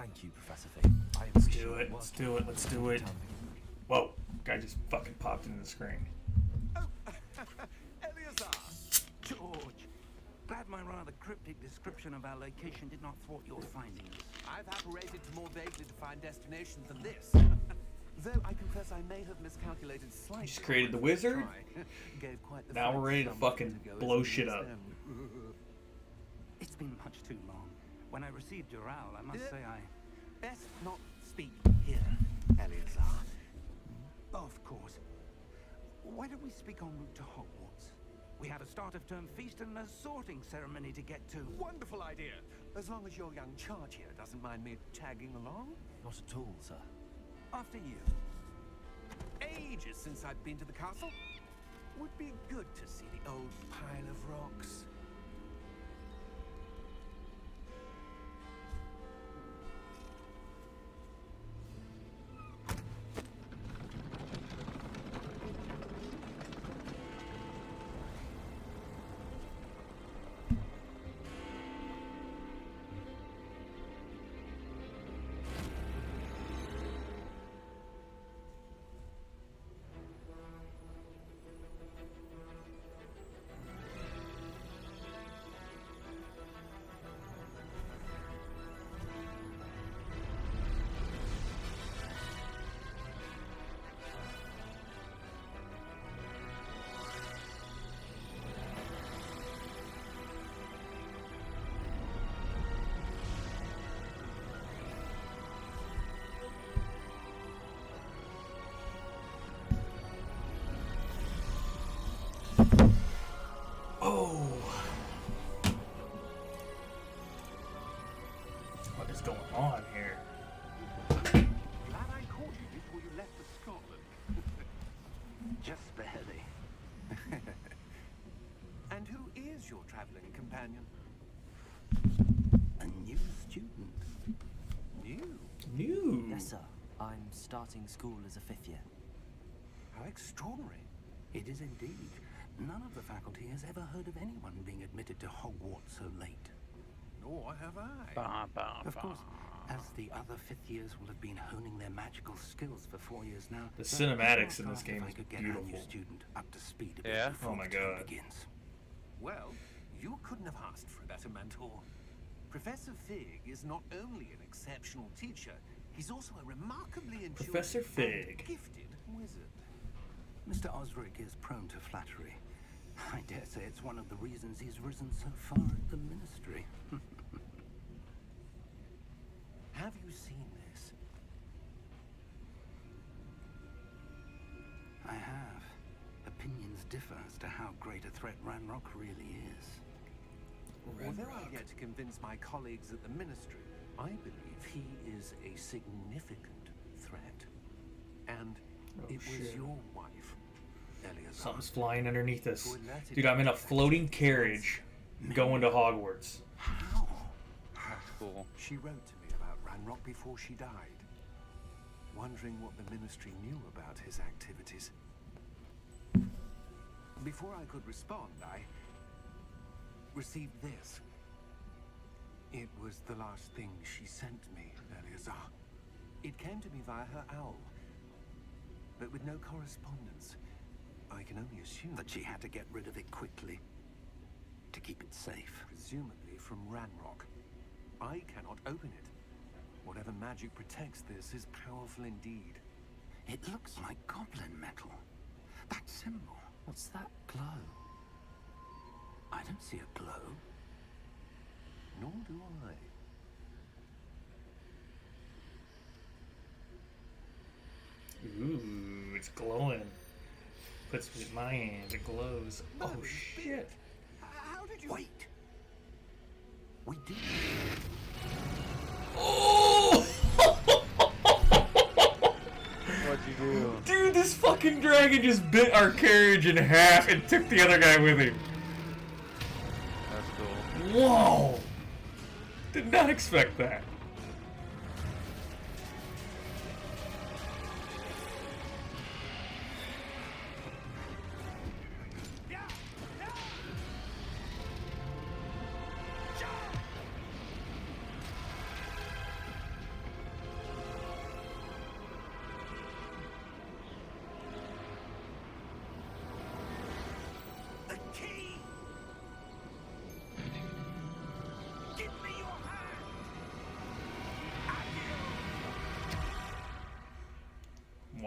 Thank you, Professor Fig. Let's do it. Let's do it. Let's do it. Whoa! Guy just fucking popped into the screen. Oh, Eleazar! George, glad my rather cryptic description of our location did not thwart your findings. I've apparated to more vaguely defined destinations than this. Though I confess I may have miscalculated slightly. Just created the wizard. Gave quite the Now we're ready to fucking blow shit up. It's been much too long. When I received your owl, I must say I... Best not speak here, Eleazar. Of course. Why don't we speak en route to Hogwarts? We have a start-of-term feast and a sorting ceremony to get to. Wonderful idea! As long as your young charge here doesn't mind me tagging along. Not at all, sir. After you. Ages since I've been to the castle. Would be good to see the old pile of rocks. What is going on here? Glad I caught you before you left for Scotland. Just barely. And who is your traveling companion? A new student. You? New. Yes, sir. I'm starting school as a 5th year. How extraordinary. It is indeed. None of the faculty has ever heard of anyone being admitted to Hogwarts so late. Nor have I. Of course, as the other 5th years will have been honing their magical skills for 4 years now. The cinematics in this game I is could get our new beautiful. student up to speed a bit Yeah? before Oh my the term God. begins. Well, you couldn't have asked for a better mentor. Professor Fig is not only an exceptional teacher, he's also a remarkably intuitive Professor and Fig. gifted wizard. Mr. Osric is prone to flattery. I dare say it's one of the reasons he's risen so far at the ministry. Have you seen this? I have. Opinions differ as to how great a threat Ranrock really is. Although I've yet to convince my colleagues at the ministry, I believe he is a significant threat. And it was shit. your wife, Eleazar. Something's flying underneath us. Dude, I'm in a floating carriage going to Hogwarts. How? That's cool. She wrote to me about Ranrock before she died, wondering what the ministry knew about his activities. Before I could respond, I received this. It was the last thing she sent me, Eleazar. It came to me via her owl, but with no correspondence. I can only assume That she had to get rid of it quickly to keep it safe. presumably from Ranrock. I cannot open it. Whatever magic protects this is powerful indeed. It looks like goblin metal. That symbol. What's that glow? I don't see a glow. Nor do I. Ooh, it's glowing. Puts me in my hands, it glows. Oh shit. How did you... Wait. We did. Oh! What'd you do? Dude, this fucking dragon just bit our carriage in half and took the other guy with him. That's cool. Whoa! Did not expect that.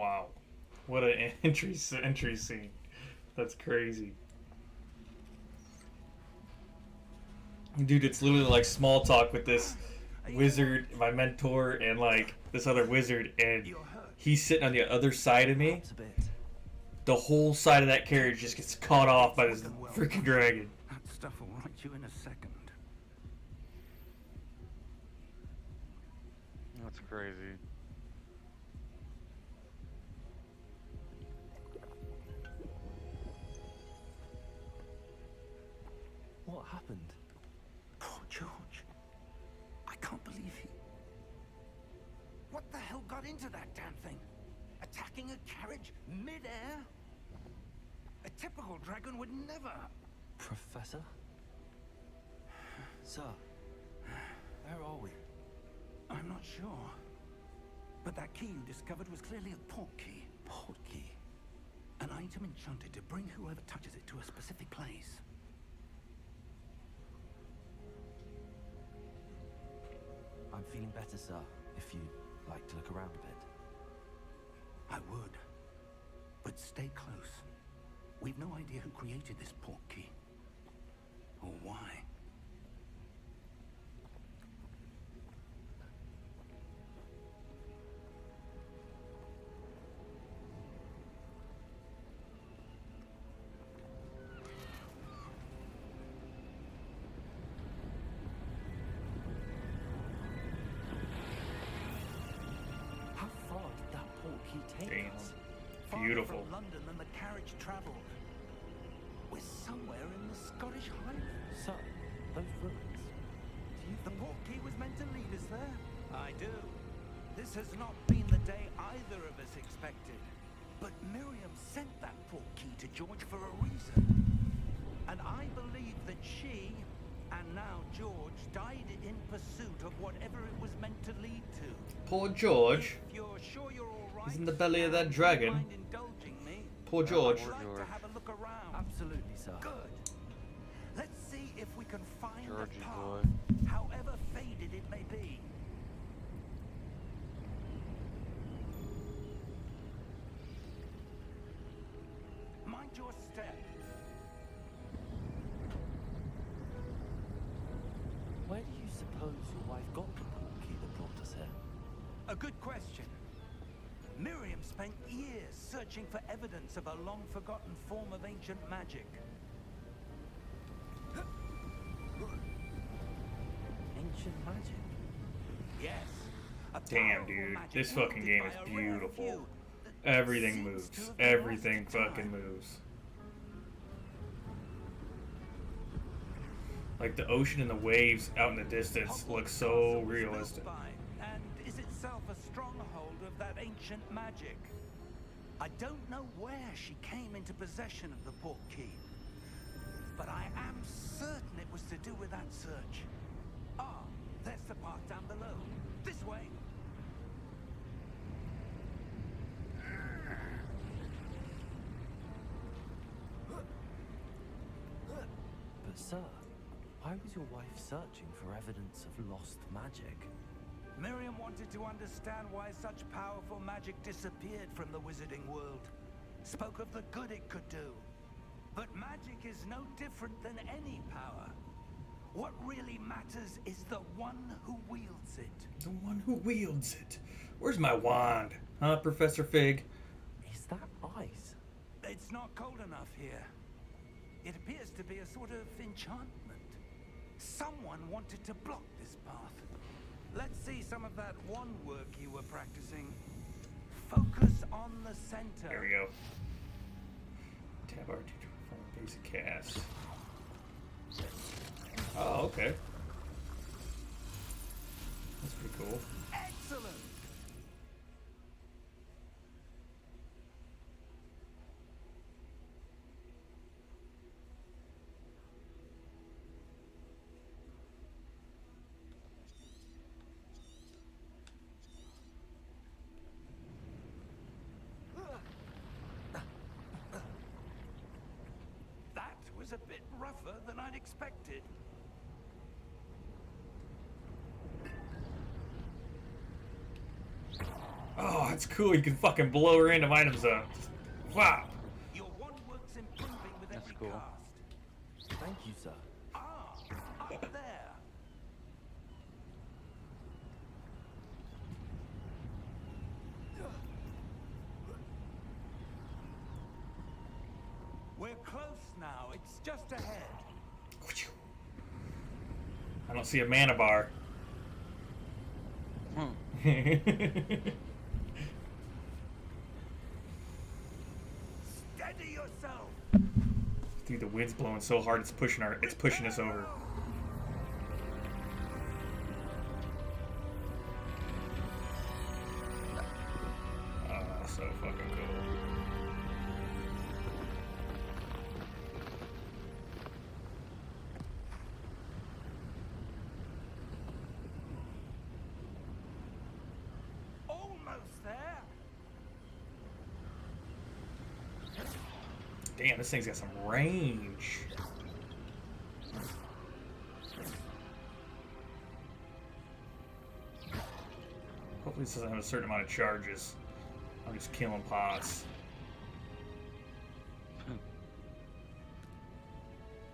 Wow. What an entry scene. That's crazy. Dude, it's literally like small talk with this wizard, my mentor, and like this other wizard, and he's sitting on the other side of me. It's a bit. The whole side of that carriage just gets caught off by this freaking dragon. That stuff will right you in a second. That's crazy. What happened? Poor George. I can't believe he... What the hell got into that damn thing? Attacking a carriage mid-air? A typical dragon would never... Professor? Sir, where are we? I'm not sure. But that key you discovered was clearly a port key. Port key. An item enchanted to bring whoever touches it to a specific place. I'm feeling better, sir, if you'd like to look around a bit. I would. But stay close. We've no idea who created this port key. Or why. How far did that port key take Damn. us? Farther Beautiful. from London than the carriage traveled. We're somewhere in the Scottish Highlands. Sir, those ruins. Do you The think... port key was meant to lead us there. I do. This has not been the day either of us expected. But Miriam sent that port key to George for a reason. And I believe that she, and now George, died in pursuit of whatever it was meant to lead to. Poor George. If you're sure you're all right, He's in the belly of that would you dragon. mind indulging me? Poor George. I'd like George. to have a look around. Absolutely, sir. Good. Let's see if we can find Georgie a boy. path, however faded it may be. Mind your step. Where do you suppose your wife got the port key that brought us here? A good question. Miriam spent years searching for evidence of a long-forgotten form of ancient magic. Ancient magic? Yes. a Damn, powerful dude. magic This fucking wielded game by is a rare beautiful. few that Everything seems moves. to have been Everything lost to fucking time. moves. Like the ocean and the waves out in the distance look Hogwarts so Castle was realistic. built by, and is itself a stronghold of that ancient magic. I don't know where she came into possession of the port key, but I am certain it was to do with that search. Ah, there's the path down below. This way. But sir, why was your wife searching for evidence of lost magic? Miriam wanted to understand why such powerful magic disappeared from the wizarding world. Spoke of the good it could do. But magic is no different than any power. What really matters is the one who wields it. The one who wields it. Where's my wand? Huh, Professor Fig? Is that ice? It's not cold enough here. It appears to be a sort of enchantment. Someone wanted to block this path. Let's see some of that wand work you were practicing. Focus on the center. There we go. Tab R2 to perform basic cast. Oh, okay. That's pretty cool. Excellent. That was a bit rougher than I'd expected. Oh, That's cool. You can fucking blow random items up. Wow. Your wand works improving with That's every cool. cast. Thank you, sir. Ah, up there. We're close now. It's just ahead. I don't see a mana bar. Hmm. Steady yourself. Dude, the wind's blowing so hard it's pushing us over. Oh, that's so fucking cool. Almost there. Damn, this thing's got some range. Hopefully this doesn't have a certain amount of charges. I'm just killing pots.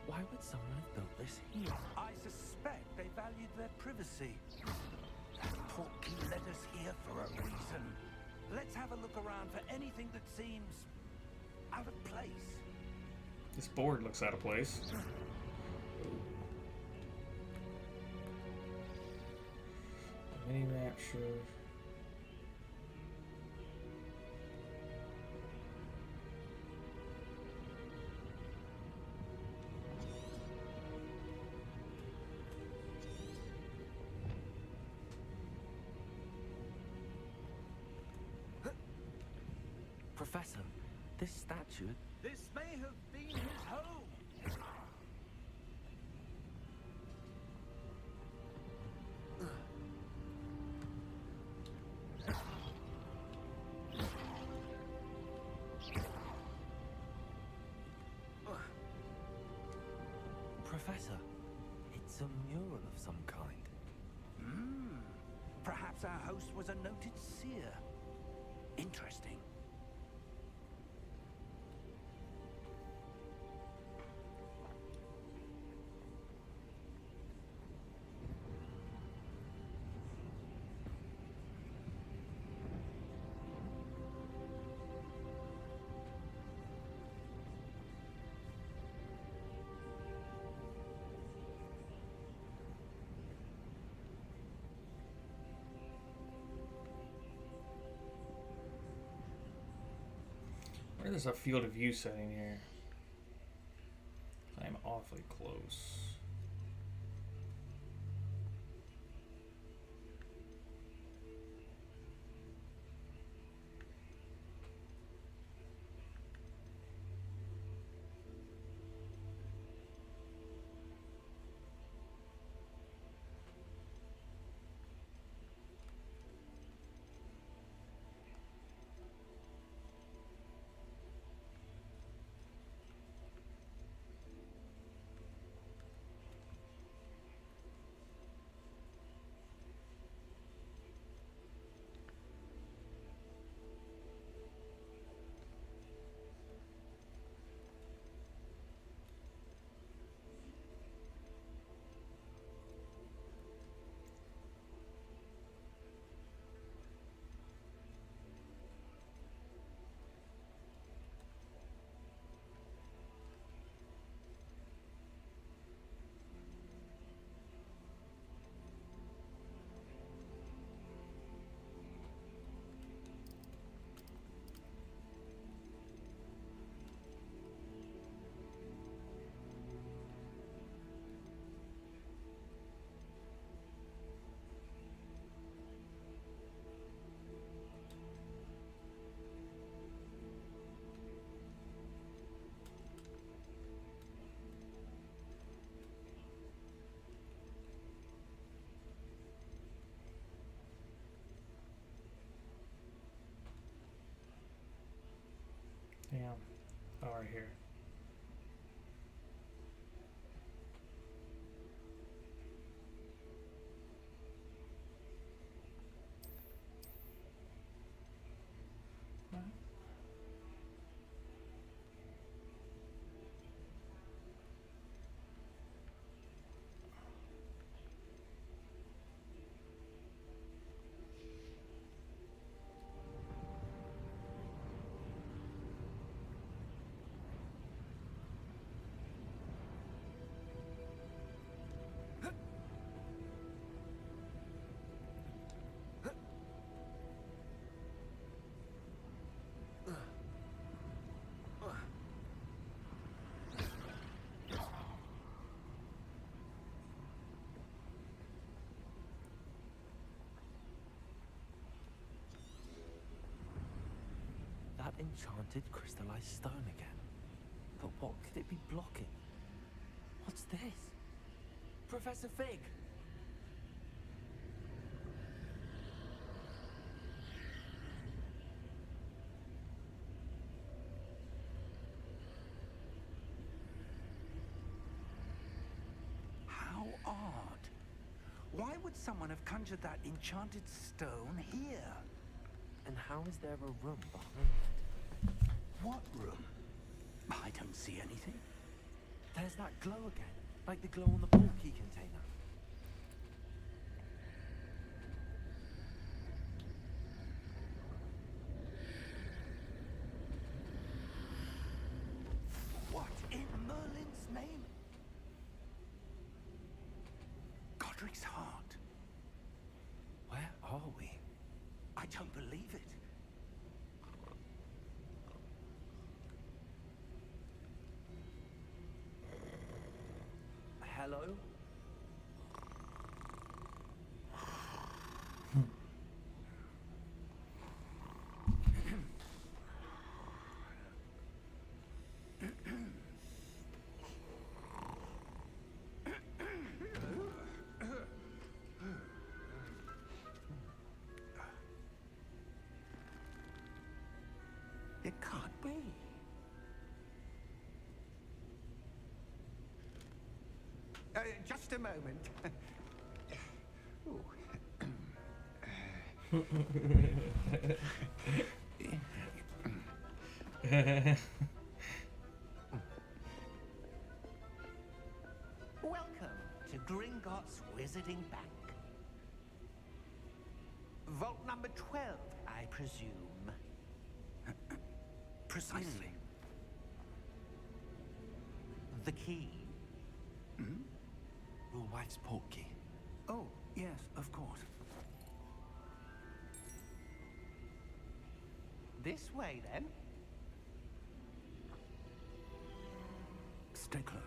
Why would someone have built this here? I suspect they valued their privacy. That portkey led us here for a reason. Let's have a look around for anything that seems out of place. This board looks out of place. Mini map shows. Professor, this statue... This may have been his home. Professor, it's a mural of some kind. Perhaps our host was a noted seer. Interesting. There's a field of view setting here. I'm awfully close. Damn. Oh, right here. enchanted crystallized stone again. But what could it be blocking? What's this? Professor Fig! How odd. Why would someone have conjured that enchanted stone here? And how is there a room behind it? What room? I don't see anything. There's that glow again, like the glow on the portkey container. What in Merlin's name? Godric's heart. Where are we? I don't believe it. Hello? It can't be. Just a moment. Ooh. Welcome to Gringotts Wizarding Bank. Vault number 12, I presume. Precisely. The key. Your wife's portkey. Oh, yes, of course. This way, then. Stay close.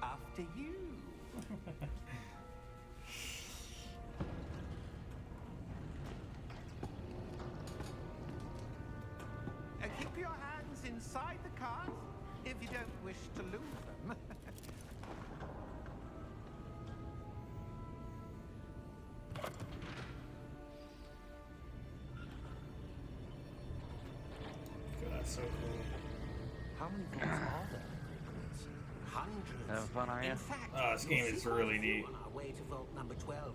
After you. Keep your hands inside the cart if you don't wish to lose them. God, that's so cool. How many vaults are there? Hundreds. Having fun, are you? In fact, Oh, this game you'll is see really quite a few neat. on our way to vault number 12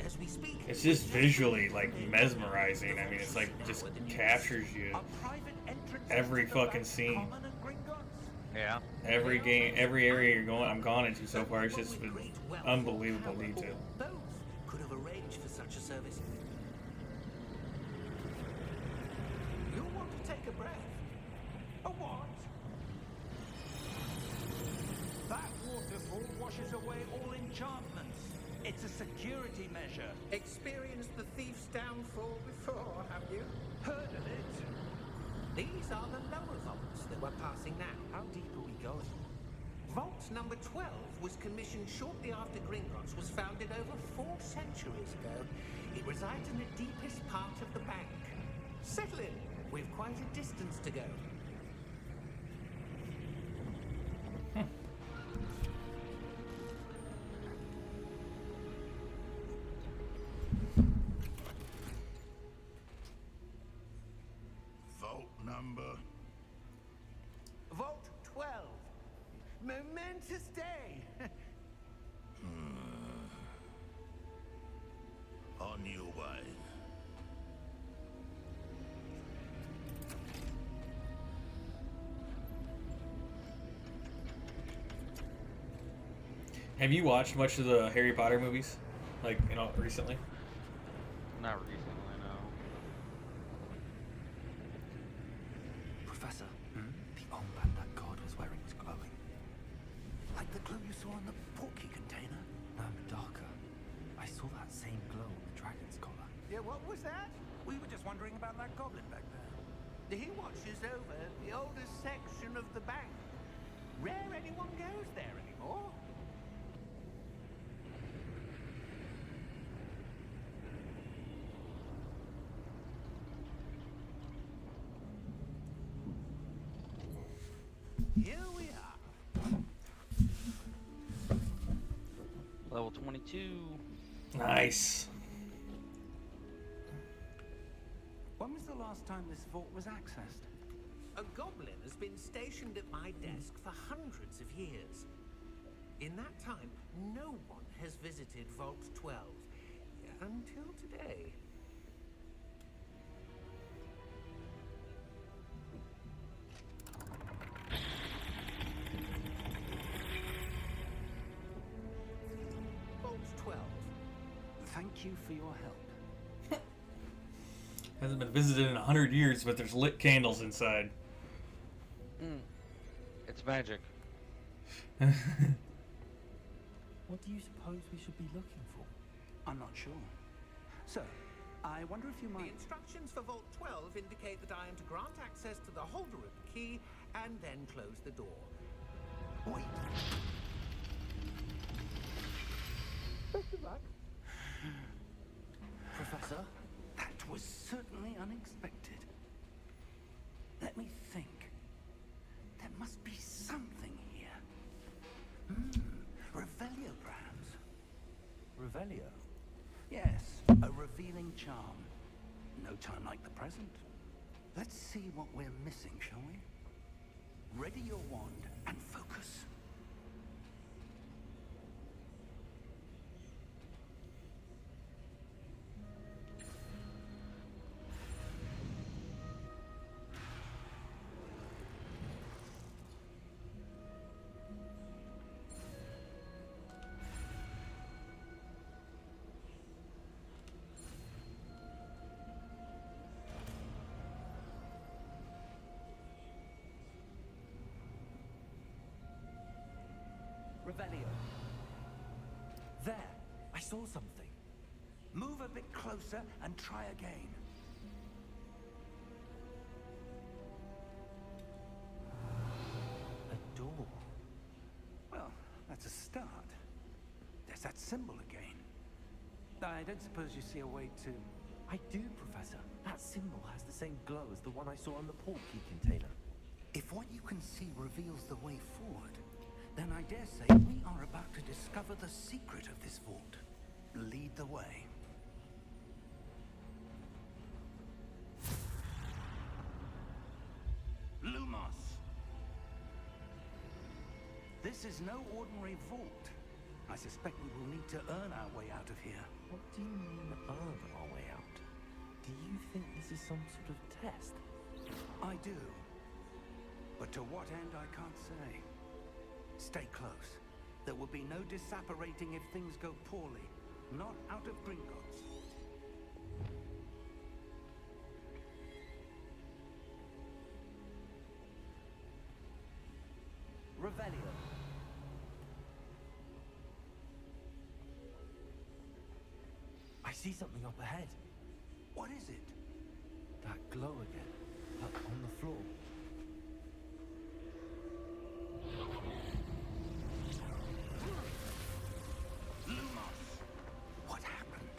as we speak. It's just visually like mesmerizing. I mean, it's like just captures you. A private entrance Every into the fucking back scene. common and Gringotts. Yeah. Every game, every area I'm gone into so far, it's just been unbelievable detail. Both could have arranged for such a service. You want to take a breath? A what? That waterfall washes away all enchantments. It's a security measure. Experienced the thief's downfall before, have you? Heard of it? These are the lower vaults that we're passing now. How deep are we going? Vault number 12 was commissioned shortly after Gringotts was founded over 4 centuries ago. It resides in the deepest part of the bank. Settle in. We've quite a distance to go. Vault number. Vault 12. Momentous day. On your way. Have you watched much of the Harry Potter movies? Like, you know, recently? Not recently, no. Professor, the armband that guard was wearing is glowing. Like the glow you saw in the portkey container? No, darker. I saw that same glow on the dragon's collar. Yeah, what was that? We were just wondering about that goblin back there. He watches over the oldest section of the bank. Rare anyone goes there anymore. Here we are. Level 22. Nice. When was the last time this vault was accessed? A goblin has been stationed at my desk for hundreds of years. In that time, no one has visited Vault 12 until today. Vault 12. Thank you for your help. Hasn't been visited in 100 years, but there's lit candles inside. It's magic. What do you suppose we should be looking for? I'm not sure. So, I wonder if you The might... instructions for Vault 12 indicate that I am to grant access to the holder of the key and then close the door. Wait. Best of luck. Professor? That was certainly unexpected. Let me think. There must be something here. Revelio, perhaps. Revelio? Yes, a revealing charm. No time like the present. Let's see what we're missing, shall we? Ready your wand and focus. Revelio. There! I saw something. Move a bit closer and try again. A door. Well, that's a start. There's that symbol again. I don't suppose you see a way to... I do, Professor. That symbol has the same glow as the one I saw on the portkey container. If what you can see reveals the way forward, then I dare say we are about to discover the secret of this vault. Lead the way. Lumos! This is no ordinary vault. I suspect we will need to earn our way out of here. What do you mean, earn our way out? Do you think this is some sort of test? I do. But to what end, I can't say. Stay close. There will be no disapparating if things go poorly. Not out of Gringotts. Revelio. I see something up ahead. What is it? That glow again. Up on the floor. Lumos! What happened?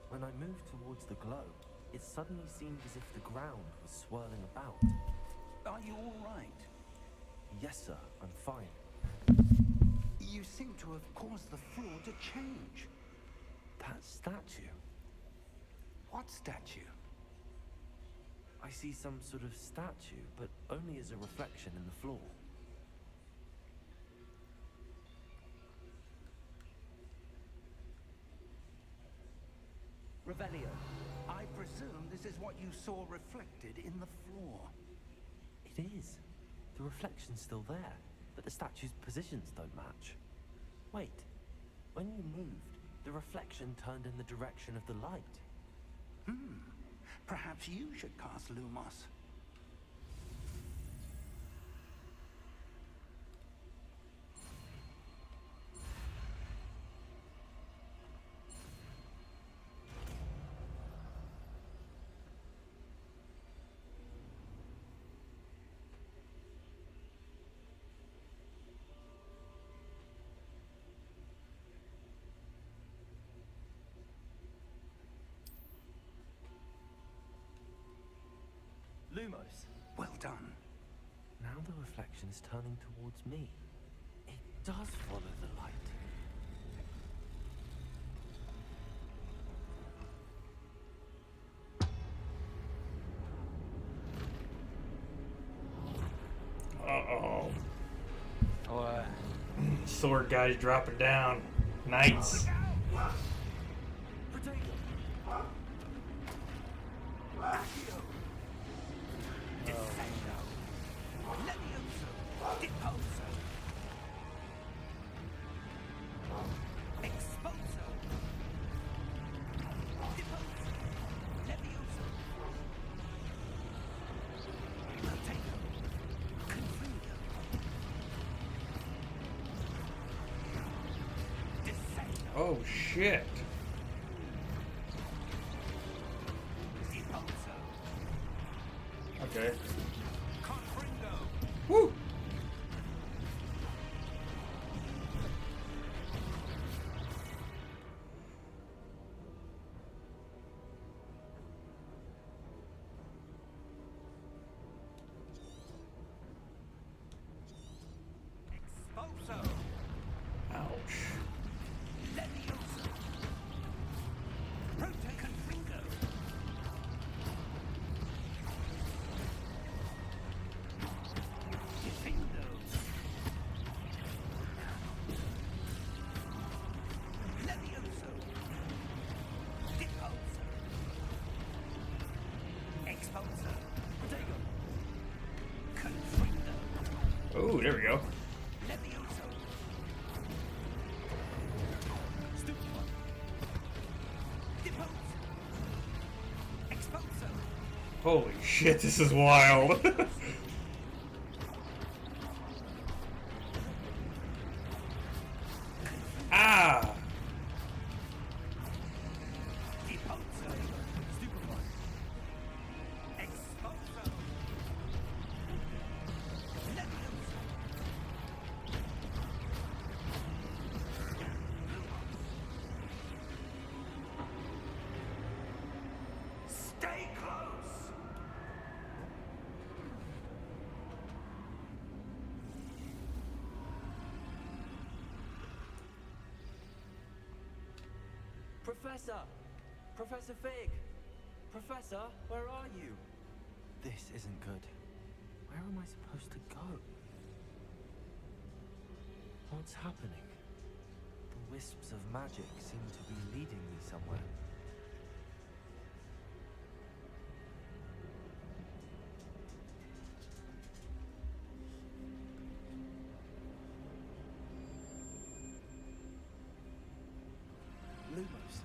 When I moved towards the glow, it suddenly seemed as if the ground was swirling about. Are you all right? Yes, sir, I'm fine. You seem to have caused the floor to change. That statue. What statue? I see some sort of statue, but only as a reflection in the floor. Revelio, I presume this is what you saw reflected in the floor. It is. The reflection's still there, but the statue's positions don't match. Wait, when you moved, the reflection turned in the direction of the light. Perhaps you should cast Lumos. Lumos. Well done. Now the reflection is turning towards me. It does follow the light. Uh-oh. What? Sword guy's dropping down. Knights. Protego! Accio! Descendo! Levioso! Deposo! Exposo! Deposo! Levioso! Protego! Confringo! Descendo! Oh shit. Deposo! Okay. Confringo! Woo! Exposo! Ouch. Levioso! Prote Confringo! Defendo! Levioso! Deposo! Exposo! Protego! Confringo! Oh, there we go. Levioso! Stupefy! Deposo! Exposo! Holy shit, this is wild. Ah! Deposo! Stupefy! Exposo! Levioso! Stay close! Professor! Professor Fig! Professor, where are you? This isn't good. Where am I supposed to go? What's happening? The wisps of magic seem to be leading me somewhere. Lumos.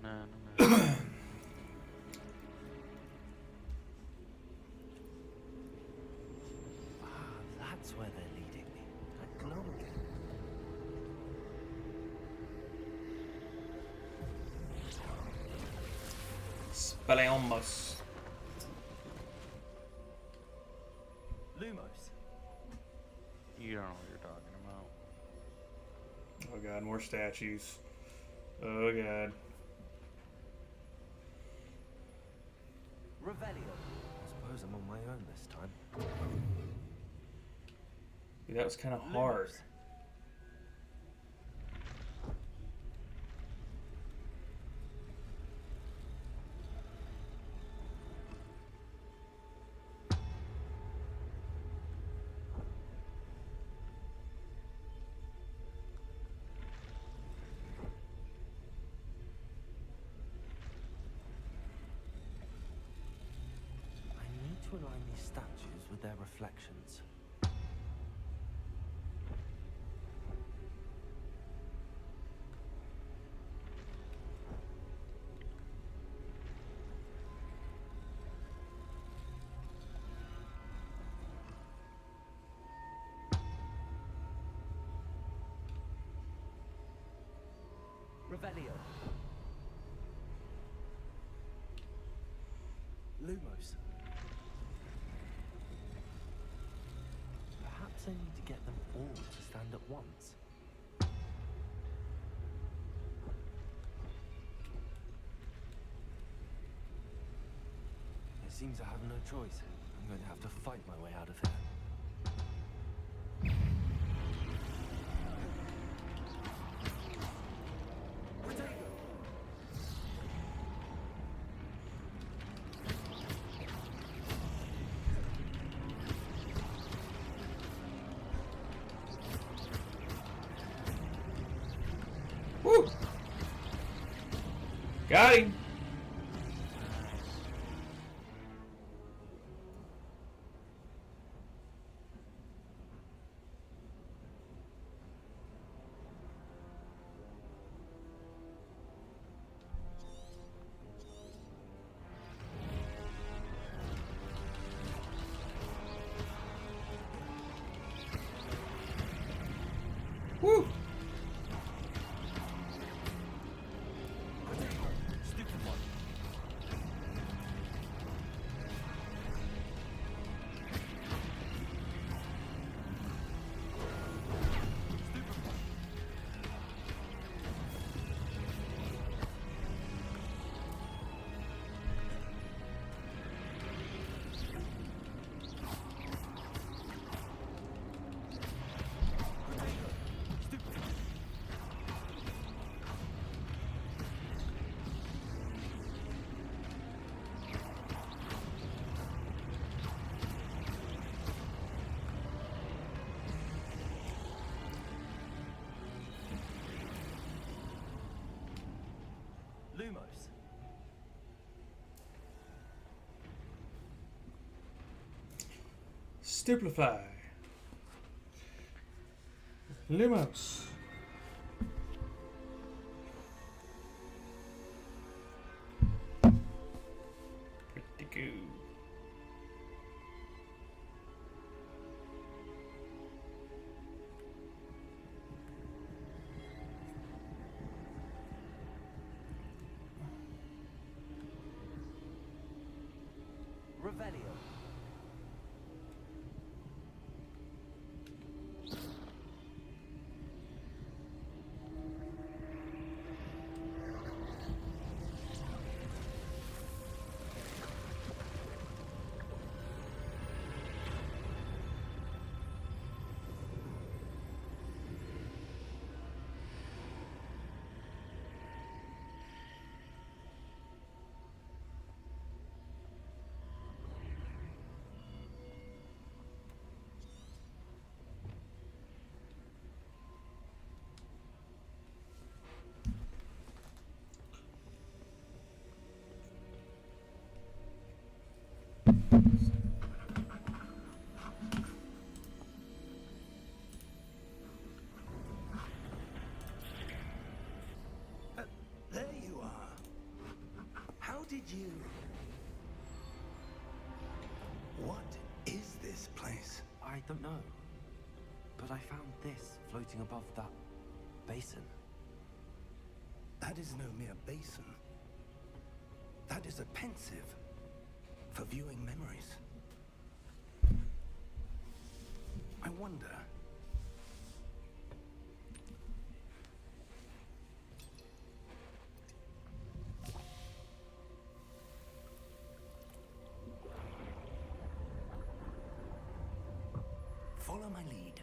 No, no, no. That's where they're leading me. That glow again. Spelliamos. Lumos. You don't know what you're talking about. Oh god, more statues. Oh god. Revelio. I suppose I'm on my own this time. Dude, that was kind of hard. Lumos. I need to align these statues with their reflections. Revelio. Lumos. Perhaps I need to get them all to stand at once. seems I have no choice. I'm going to have to fight my way out of here. Woo! Got him! Woo! Lumos. Stupefy. Lumos. Pretty good. Revelio. There you are. How did you... What is this place? I don't know. But I found this floating above that basin. That is no mere basin. That is a pensive for viewing memories. I wonder... Follow my lead.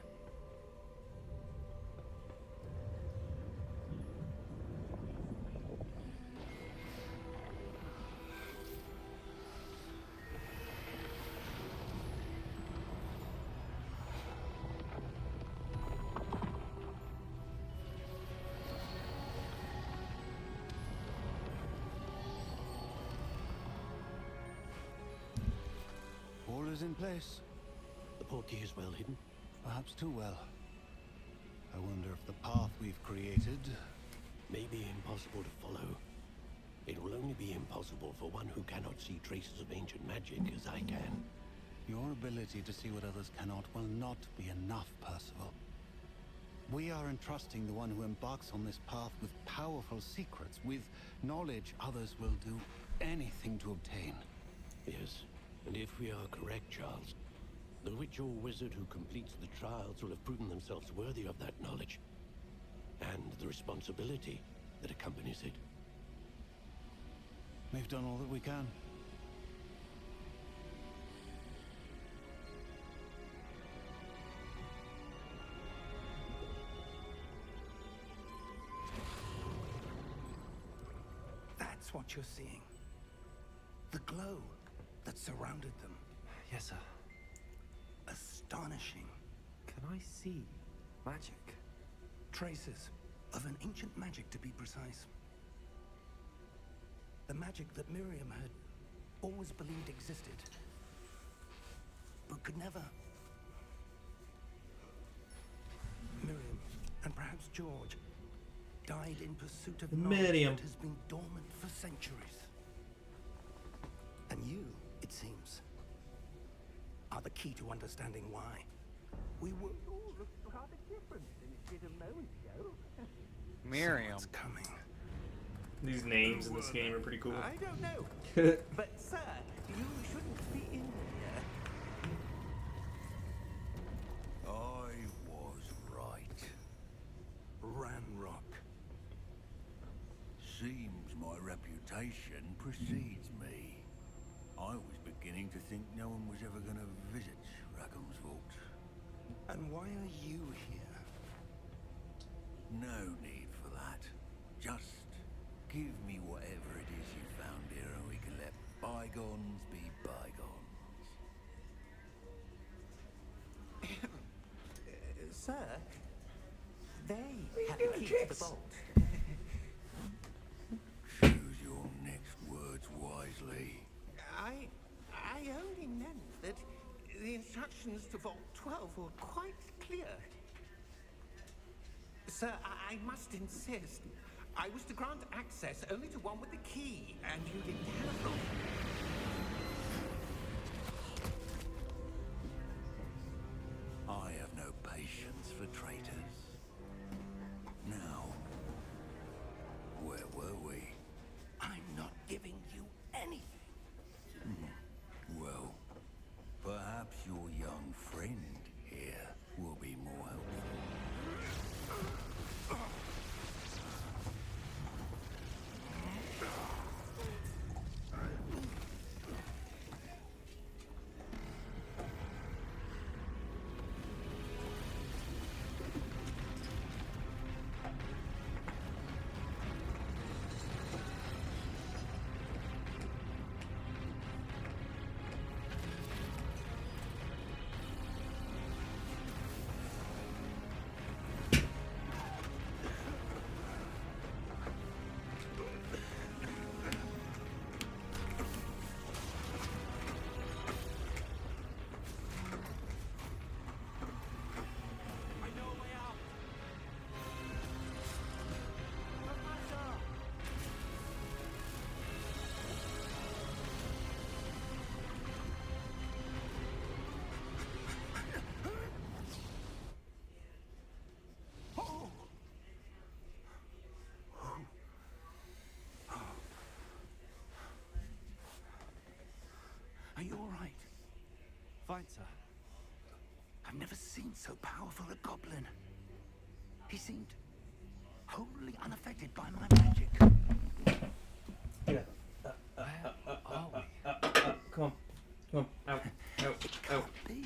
All is in place. The portkey is well hidden. Perhaps too well. I wonder if the path we've created... May be impossible to follow. It will only be impossible for one who cannot see traces of ancient magic as I can. Your ability to see what others cannot will not be enough, Percival. We are entrusting the one who embarks on this path with powerful secrets, with knowledge others will do anything to obtain. Yes, and if we are correct, Charles, the witch or wizard who completes the trials will have proven themselves worthy of that knowledge, and the responsibility that accompanies it. We've done all that we can. That's what you're seeing. The glow that surrounded them. Yes, sir. Astonishing. Can I see magic? Traces of an ancient magic, to be precise. The magic that Miriam had always believed existed, but could never. Miriam, and perhaps George, died in pursuit of knowledge Miriam. that has been dormant for centuries. And you, it seems, are the key to understanding why. We were all rather different than it did a moment ago. Miriam. Someone's coming. These names in this game are pretty cool. I don't know. But, sir, you shouldn't be in here. I was right. Ranrock. Seems my reputation precedes me. I was beginning to think no one was ever going to visit Rackham's vault. And why are you here? No need for that. Just give me whatever it is you found here and we can let bygones be bygones. Sir, they had the key to the vault. Choose your next words wisely. I only meant that the instructions to Vault 12 were quite clear. Sir, I must insist. I was to grant access only to one with the key, and you didn't have them. I have no patience for traitors. Now, where were we? I'm not giving you anything. Well, perhaps your young friend here will be more helpful. Are you all right? Fine, sir. I've never seen so powerful a goblin. He seemed wholly unaffected by my magic. Yeah. Where are we? Come on. Come on. Out. Out. It Out. can't be.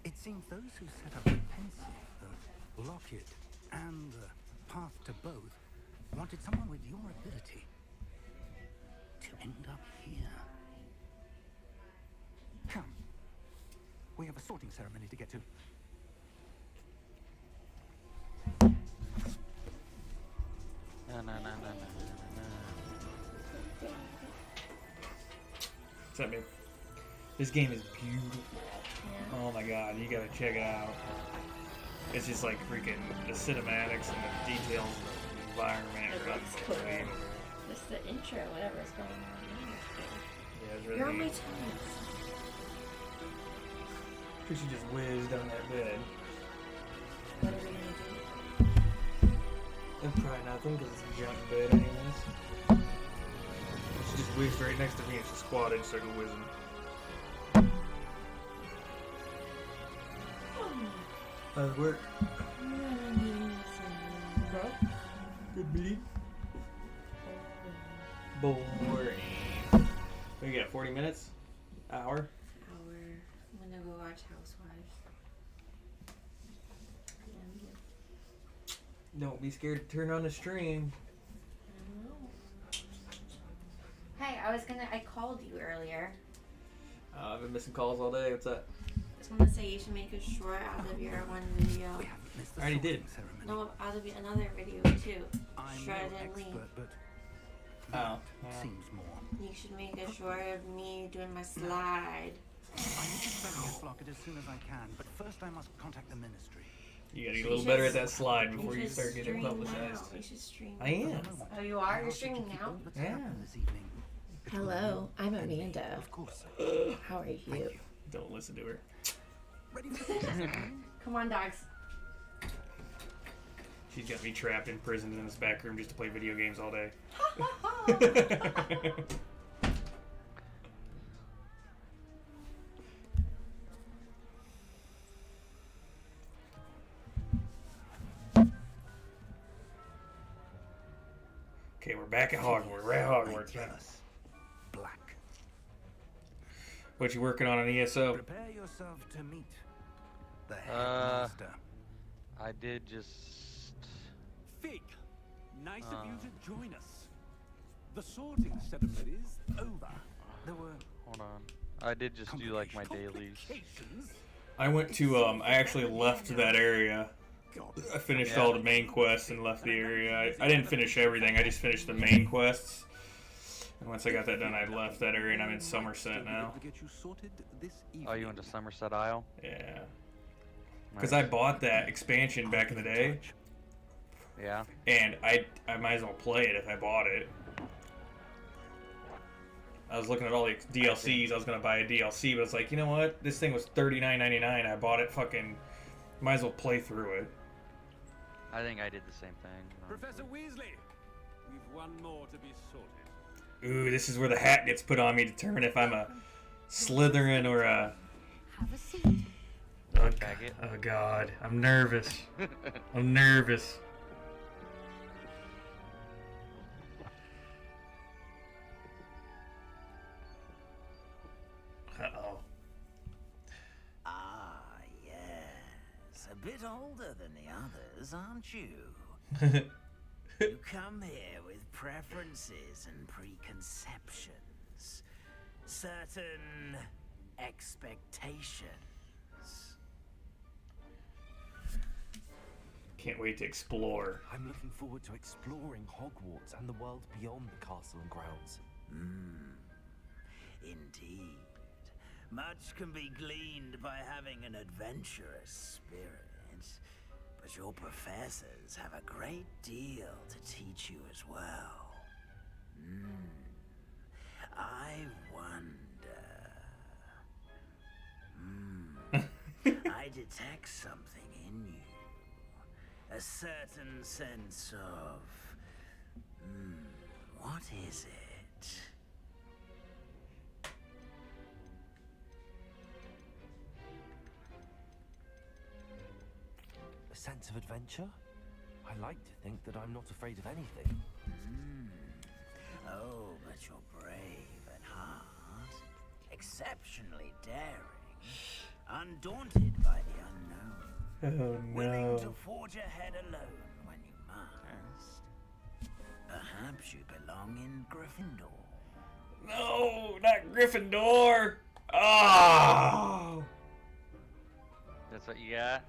It seems those who set up the pensive, the locket, and the path to both wanted someone with your ability to end up here. Come. We have a sorting ceremony to get to. No, no, no, no, no, no, no. What's up, man? This game is beautiful. Oh my god, you gotta check it out. It's just like freaking the cinematics and the details of the environment. It are looks cool. unbelievable. Just the intro, whatever's going on. Yeah, it's You're on my really toes. She just whizzed on that bed. What are we gonna do? And probably nothing because it's a junk bed anyways. She just whizzed right next to me and she squatted and started whizzing. How's it work? Good bleed. Boring. We got 40 minutes? Hour? I'm gonna go watch Housewives. Don't be scared to turn on the stream. I don't know. Hey, I called you earlier. I've been missing calls all day. What's that? I was gonna say you should make a short out of your one video. I already did. No, out of another video too. Short and lean. Oh. Seems more. You should make a short of me doing my slide. I need to spread this rocket as soon as I can, but first I must contact the ministry. You gotta get a little better at that slide before you start getting publicized. You should stream. I am. Oh, you are? You're streaming now? Yeah. This evening. Hello, I'm Amanda. Of course. How are you? Don't listen to her. Ready for this? Come on, dogs. She's got me trapped in prison in this back room just to play video games all day. Okay, we're back at Hogwarts. We're at Hogwarts now. Black. What you working on ESO? Prepare yourself to meet the headmaster. I did just... Fig, nice of you to join us. The sorting ceremony's over. There were Hold on. I did just do like my dailies. I went to, I actually left that area. I finished all the main quests and left the area. I didn't finish everything, I just finished the main quests. And once I got that done, I left that area and I'm in Somerset now. Oh, you went to Somerset Isle? Yeah. Because I bought that expansion back in the day. Yeah. And I might as well play it if I bought it. I was looking at all the DLCs, I was going to buy a DLC, but it's like, you know what? This thing was $39.99, I bought it fucking... Might as well play through it. I think I did the same thing. Professor Weasley, we've one more to be sorted. Ooh, this is where the hat gets put on me to determine if I'm a Slytherin or a... Have a seat. Oh, oh God, I'm nervous. I'm nervous. Uh-oh. Ah, yes. A bit older than the others, aren't you? You come here with preferences and preconceptions. Certain expectations. Can't wait to explore. I'm looking forward to exploring Hogwarts and the world beyond the castle and grounds. Indeed. Much can be gleaned by having an adventurous spirit. But your professors have a great deal to teach you as well. I wonder... I detect something in you. A certain sense of... what is it? A sense of adventure? I like to think that I'm not afraid of anything. Oh, but you're brave at heart. Exceptionally daring. Undaunted by the unknown. Oh Willing to no. forge ahead alone when you must. Perhaps you belong in Gryffindor. No, not Gryffindor. Oh. That's what you got?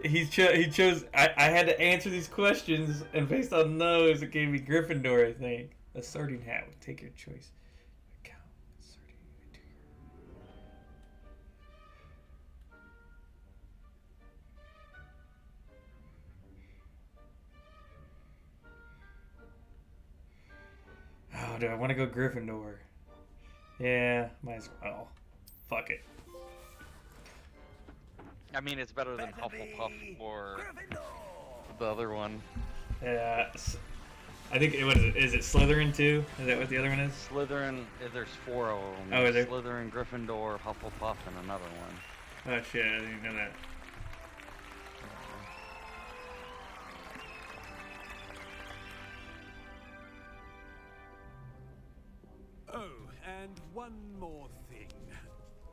He chose. I had to answer these questions, and based on those, it gave me Gryffindor. I think a sorting hat would take your choice. Account sorting into your. Oh, do I want to go Gryffindor? Yeah, might as well. Fuck it. I mean, it's better than Hufflepuff or the other one. Yeah, I think what is it? Is it Slytherin too? Is that what the other one is? Slytherin, there's 4 of them. Oh, is there? Slytherin, Gryffindor, Hufflepuff, and another one. Oh shit, I didn't know that. Oh, and one more thing.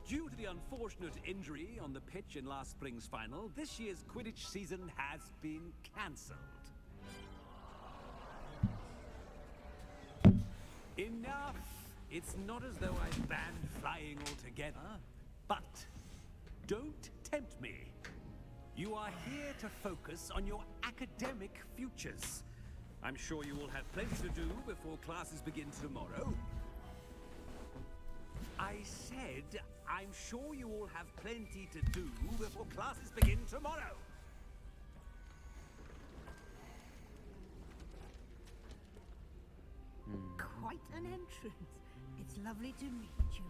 Due to the unfortunate injury on the pitch in last spring's final, this year's Quidditch season has been cancelled. Enough It's not as though I've banned flying altogether, but don't tempt me. You are here to focus on your academic futures. I'm sure you will have plenty to do before classes begin tomorrow. I said, I'm sure you all have plenty to do before classes begin tomorrow. Quite an entrance. It's lovely to meet you.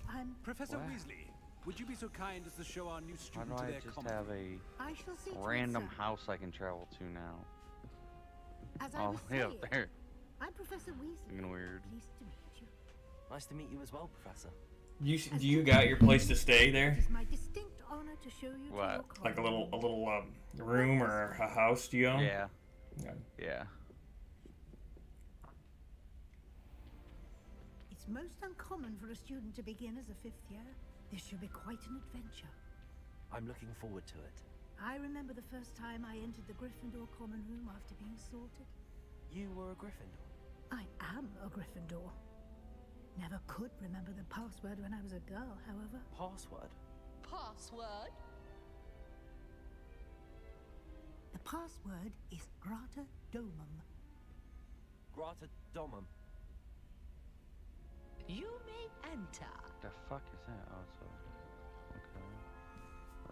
I'm Professor Wow. Weasley, would you be so kind as to show our new Why student do to I their just common have room? I shall see to it, random sir. house I can travel to now? As I All was the way saying, up there. I'm Professor Weasley. Looking weird. Pleased to meet you. Nice to meet you as well, Professor. Do you got your place to stay there? It is my distinct honor to show you to your What? Like a common little room or a house? Do you own? Yeah. Yeah. Yeah. It's most uncommon for a student to begin as a fifth year. This should be quite an adventure. I'm looking forward to it. I remember the first time I entered the Gryffindor common room after being sorted. You were a Gryffindor. I am a Gryffindor. Never could remember the password when I was a girl, however. Password? Password? The password is Grata Domum. Grata Domum. You may enter. The fuck is that? Oh, it's okay.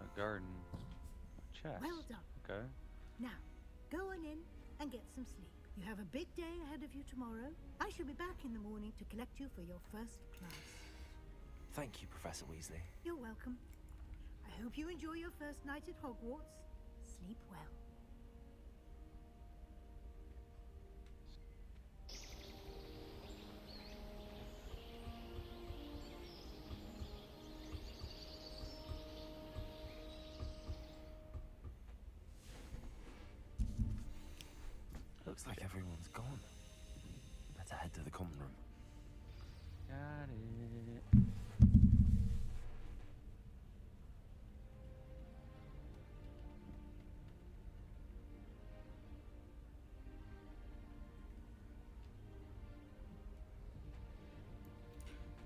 A garden. A chest. Well done. Okay. Now, go on in and get some sleep. You have a big day ahead of you tomorrow. I shall be back in the morning to collect you for your first class. Thank you, Professor Weasley. You're welcome. I hope you enjoy your first night at Hogwarts. Sleep well. Looks like everyone's gone. Better head to the common room. Got it.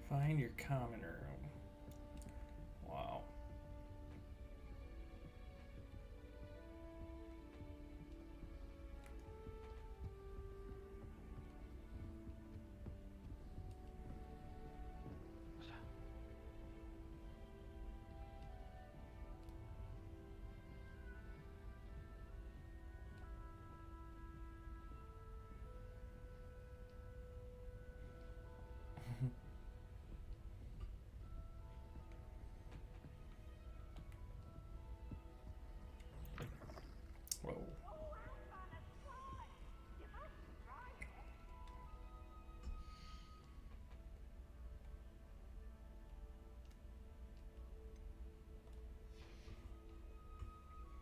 Find your common room. Wow. Whoa.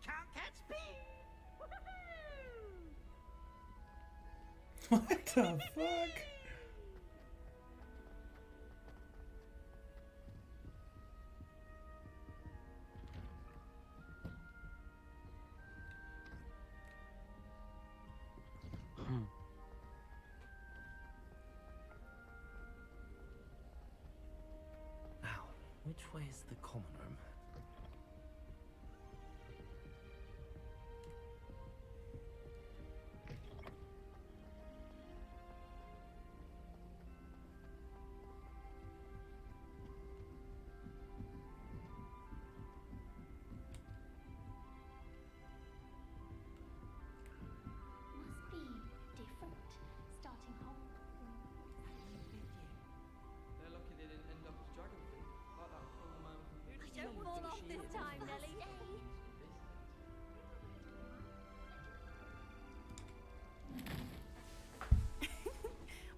Can't catch me! What the fuck? Now, which way is the common room? Must be different. Starting home. They're lucky they didn't end up as dragon fruit, like that poor man from I don't fall off this time, Nelly.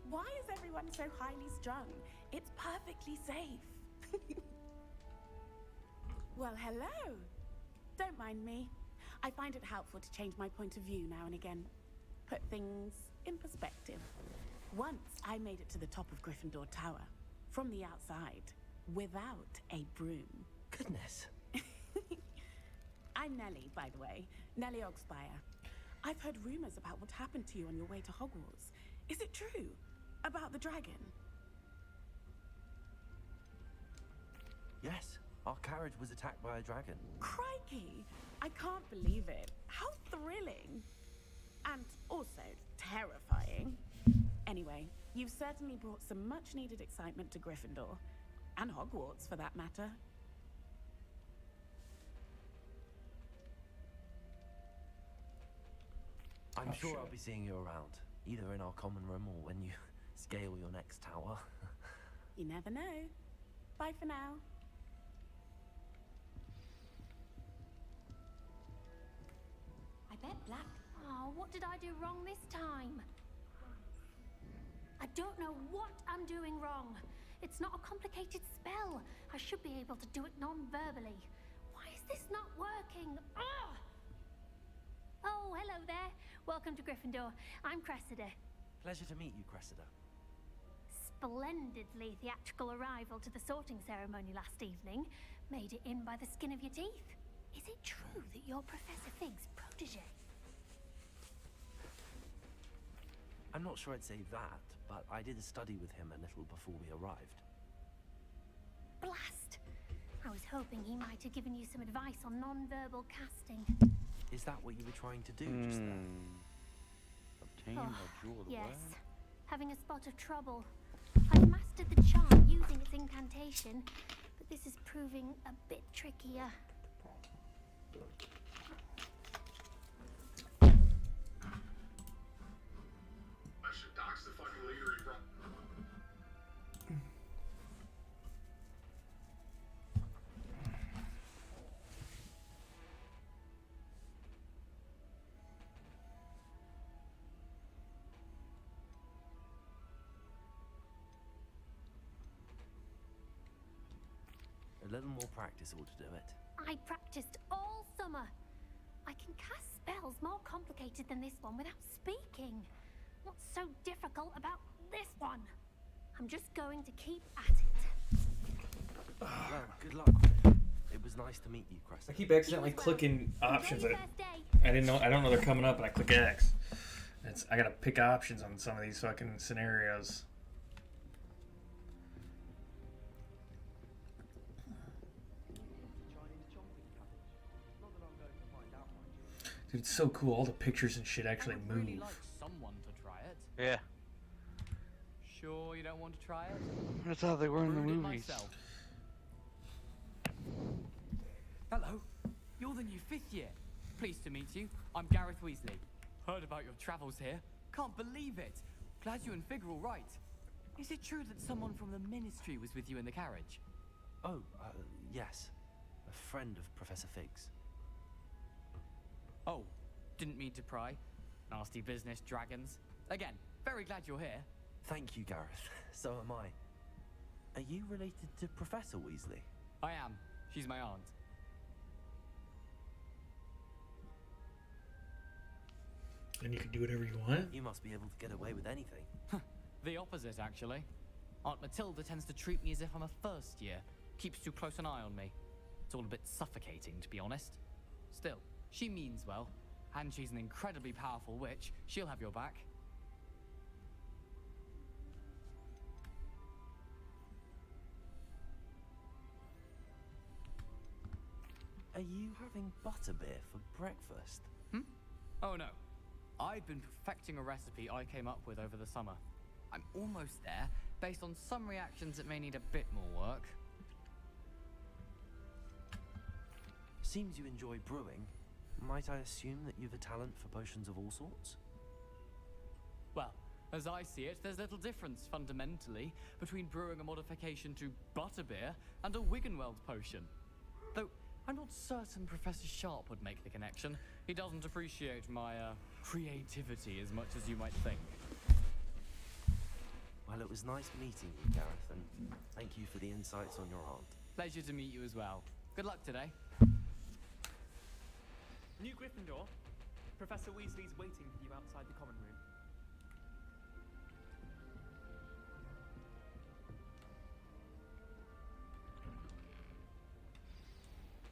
Why is everyone so highly strung? It's perfectly safe. Well, hello. Don't mind me. I find it helpful to change my point of view now and again. Put things in perspective. Once I made it to the top of Gryffindor Tower, from the outside, without a broom. Goodness. I'm Nellie, by the way. Nellie Ogspire. I've heard rumors about what happened to you on your way to Hogwarts. Is it true? About the dragon? Yes, our carriage was attacked by a dragon. Crikey! I can't believe it. How thrilling! And also terrifying. Anyway, you've certainly brought some much-needed excitement to Gryffindor. And Hogwarts, for that matter. I'm sure I'll be seeing you around, either in our common room or when you scale your next tower. You never know. Bye for now. I bet Black... Oh, what did I do wrong this time? I don't know what I'm doing wrong. It's not a complicated spell. I should be able to do it non-verbally. Why is this not working? Ugh! Oh, hello there. Welcome to Gryffindor. I'm Cressida. Pleasure to meet you, Cressida. Splendidly theatrical arrival to the sorting ceremony last evening. Made it in by the skin of your teeth. Is it true that you're Professor Fig's protege? I'm not sure I'd say that, but I did study with him a little before we arrived. Blast! I was hoping he might have given you some advice on non-verbal casting. Is that what you were trying to do just there? Obtain a jewel of the yes. way. Having a spot of trouble. I've mastered the charm using its incantation, but this is proving a bit trickier. A little more practice ought to do it. I practiced all summer. I can cast spells more complicated than this one without speaking. What's so difficult about this one? I'm just going to keep at it. Well, good luck with it. It was nice to meet you, Cressida. I keep accidentally clicking options. I didn't know. I don't know they're coming up, and I click X. I gotta pick options on some of these fucking scenarios. Dude, it's so cool. All the pictures and shit actually move. Really like someone to try it. Yeah. Sure you don't want to try it? That's how they were in the Brewed it movies. myself. Hello. You're the new 5th year. Pleased to meet you. I'm Gareth Weasley. Heard about your travels here. Can't believe it. Glad you and Fig are all right. Is it true that someone from the Ministry was with you in the carriage? Oh, yes. A friend of Professor Fig's. Oh, didn't mean to pry. Nasty business, dragons. Again, very glad you're here. Thank you, Gareth. So am I. Are you related to Professor Weasley? I am. She's my aunt. And you can do whatever you want? You must be able to get away with anything. The opposite, actually. Aunt Matilda tends to treat me as if I'm a first year. Keeps too close an eye on me. It's all a bit suffocating, to be honest. Still, she means well. And she's an incredibly powerful witch. She'll have your back. Are you having butterbeer for breakfast? Oh no. I've been perfecting a recipe I came up with over the summer. I'm almost there, based on some reactions that may need a bit more work. Seems you enjoy brewing. Might I assume that you've a talent for potions of all sorts? Well, as I see it, there's little difference, fundamentally, between brewing a modification to butterbeer and a Wiggenweld potion. Though, I'm not certain Professor Sharp would make the connection. He doesn't appreciate my, creativity as much as you might think. Well, it was nice meeting you, Gareth, and thank you for the insights on your aunt. Pleasure to meet you as well. Good luck today. New Gryffindor. Professor Weasley's waiting for you outside the common room.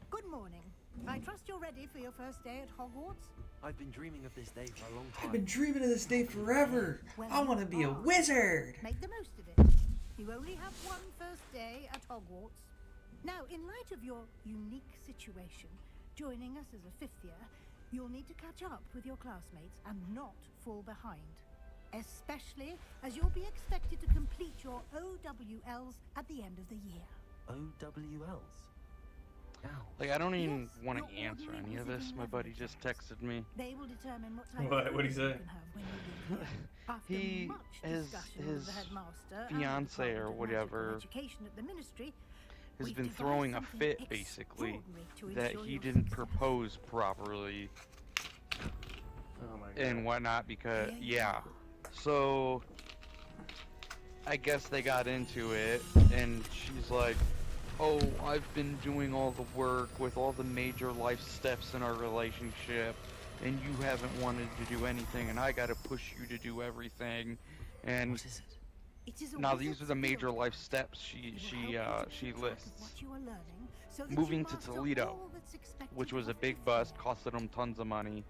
Good morning. I trust you're ready for your first day at Hogwarts? I've been dreaming of this day for a long time. I've been dreaming of this day forever. Well, I want to be a wizard. Make the most of it. You only have one first day at Hogwarts. Now, in light of your unique situation, joining us as a 5th year, you'll need to catch up with your classmates and not fall behind. Especially as you'll be expected to complete your OWLs at the end of the year. OWLs? Like, I don't even want to answer any of this. My buddy just texted me. They will determine what type What? of What'd he say? you can have when you leave here. After He, much his discussion with the headmaster and the fiance or Department of whatever Magical Education at the Ministry, has we've been devised throwing a something fit, basically, extraordinary to that ensure he your didn't success. propose properly Oh my god. and whatnot because, yeah. So, I guess they got into it, and she's like, oh, I've been doing all the work with all the major life steps in our relationship, and you haven't wanted to do anything, and I gotta push you to do everything. And What is it? It is a now these wizard's are the major field life steps she lists. what you are learning, so that Moving you to master Toledo, all that's expected which was a of you. big bust, costed them tons of money,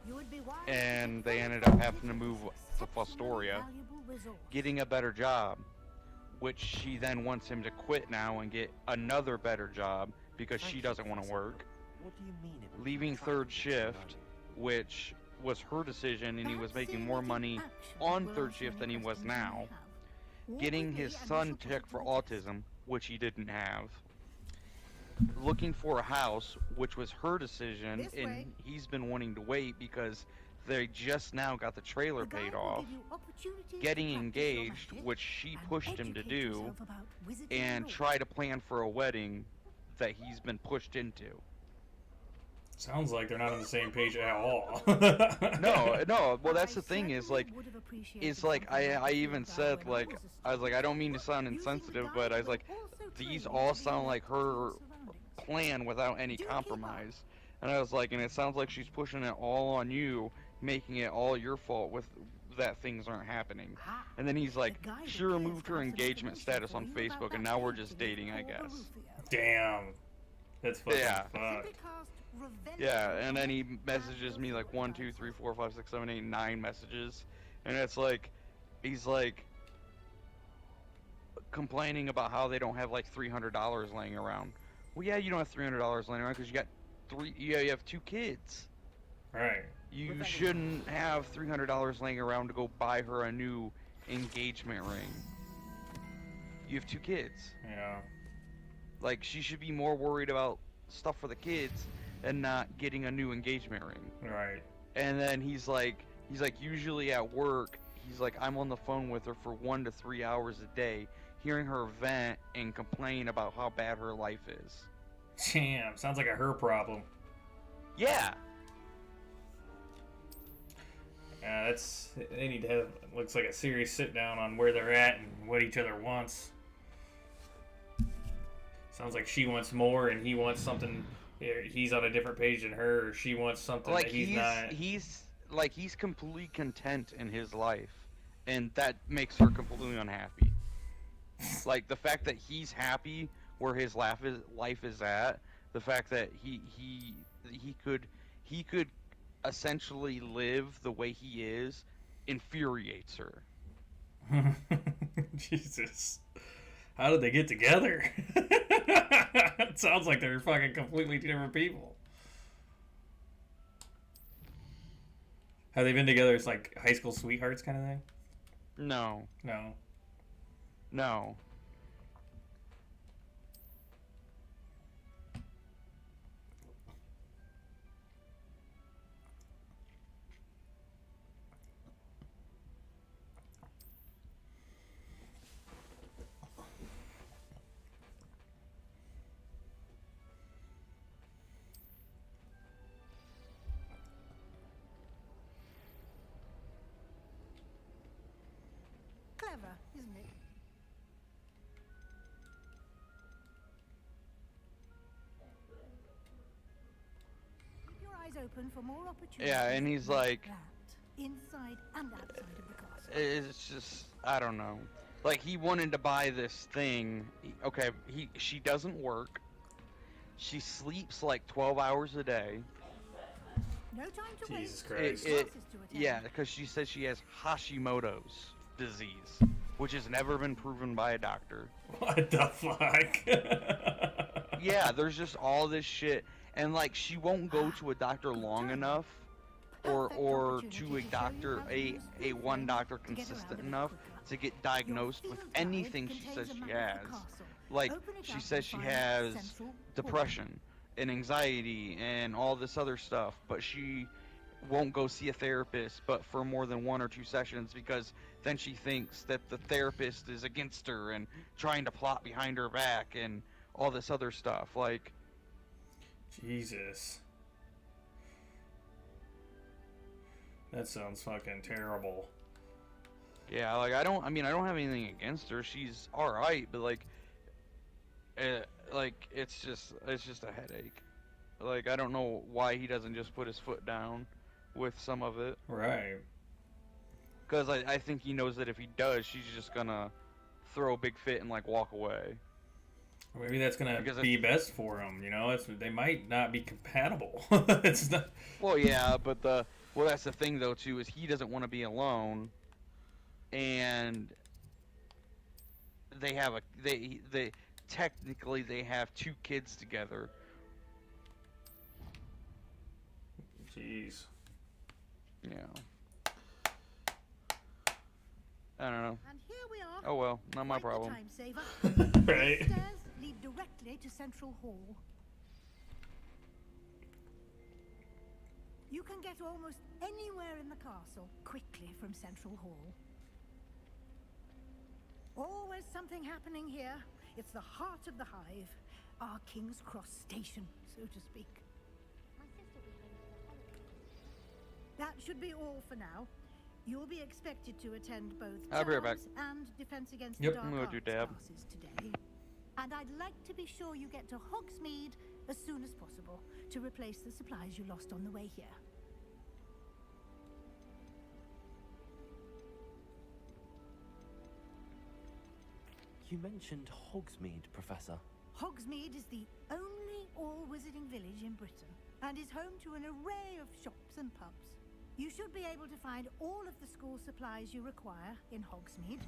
You would be wise and to they take ended up advantage having to of move this to exceptionally Fostoria, valuable resource. getting a better job, which she then wants him to quit now and get another better job because she doesn't want to work. What do you mean it would Leaving detract third from what you're shift, learning? which was her decision, and he was Perhaps making seeing more it in money action on will third answer shift any than he was questions you may now. have. Walk Getting with me his and we son shall put checked it for to the test. autism, which he didn't have. Looking for a house, which was her decision, This and way. he's been wanting to wait because they just now got the trailer The paid guide will off. give you opportunities Getting to practice your engaged, magic which she and pushed him to educate do, yourself about wizardry and lore. try to plan for a wedding that he's been pushed into. Sounds like they're not on the same page at all. No. Well, that's the thing is like, Would have appreciated it's like something I like even this said when I like was a I was like I don't mean to sound Using the insensitive, guide but I was will like also train these you all to be sound alert like to your her surroundings. plan without any Do keep up. compromise. And I was like, and it sounds like she's pushing it all on you, making it all your fault with that things aren't happening. Ah, And then he's like, the guide she appears removed to her have some engagement information status for on you about Facebook, and that now we're painting just dating, I called guess. Barufio. Damn. That's fucking Yeah. fucked. Simply cast Revenge Yeah, on and then he Hogwarts messages me like 1, 2, 3, 4, 5, 6, 7, 8, 9 messages, and it's like, he's like complaining about how they don't have like $300 laying around. Well, yeah, you don't have $300 laying around because you have 2 kids. Right. You shouldn't have $300 laying around to go buy her a new engagement ring. You have 2 kids. Yeah. Like, she should be more worried about stuff for the kids and not getting a new engagement ring. Right. And then he's like usually at work, he's like, I'm on the phone with her for 1 to 3 hours a day, hearing her vent and complain about how bad her life is. Damn. Sounds like a her problem. Yeah. They need to have, looks like a serious sit down on where they're at and what each other wants. Sounds like she wants more and he wants something. He's on a different page than her. Or she wants something Like that he's not. He's completely content in his life, and that makes her completely unhappy. Like the fact that he's happy where his life is at, the fact that he could essentially live the way he is, infuriates her. Jesus. How did they get together? It sounds like they're fucking completely different people. Have they been together as like high school sweethearts kind of thing? No. Clever, isn't it? Keep your eyes open for more opportunities. Yeah, and he's like, that, inside and outside of the castle. it's just, I don't know. Like, he wanted to buy this thing. She doesn't work. She sleeps like 12 hours a day. No time to Jesus wait. Christ. Classes to attend. Yeah, because she says she has Hashimoto's disease, which has never been proven by a doctor. What the fuck? yeah, there's just all this shit, and like she won't go to a doctor long enough, or to a doctor, a one doctor consistent enough to get diagnosed with anything she says she has. Like she says she has depression and anxiety and all this other stuff, but she won't go see a therapist but for more than 1 or 2 sessions, because then she thinks that the therapist is against her and trying to plot behind her back and all this other stuff. Like, Jesus. That sounds fucking terrible. yeah, like I don't have anything against her. She's all right, but like it's just a headache. Like, I don't know why he doesn't just put his foot down with some of it. Right. Because I think he knows that if he does, she's just gonna throw a big fit and like walk away. Or maybe that's gonna be best for him. You know, they might not be compatible. It's not. Well, yeah, but that's the thing though too, is he doesn't want to be alone, and they have they technically they have 2 kids together. Jeez. Yeah. I don't know. And here we are. Oh well, not my problem. Time saver. Right. The stairs lead directly to Central Hall. You can get almost anywhere in the castle quickly from Central Hall. Always something happening here. It's the heart of the hive, our King's Cross station, so to speak. That should be all for now. You'll be expected to attend both I'll be right back. charms and defense against Yep, the I'm dark gonna do arts dab. classes today. And I'd like to be sure you get to Hogsmeade as soon as possible to replace the supplies you lost on the way here. You mentioned Hogsmeade, Professor. Hogsmeade is the only all-wizarding village in Britain and is home to an array of shops and pubs. You should be able to find all of the school supplies you require in Hogsmeade.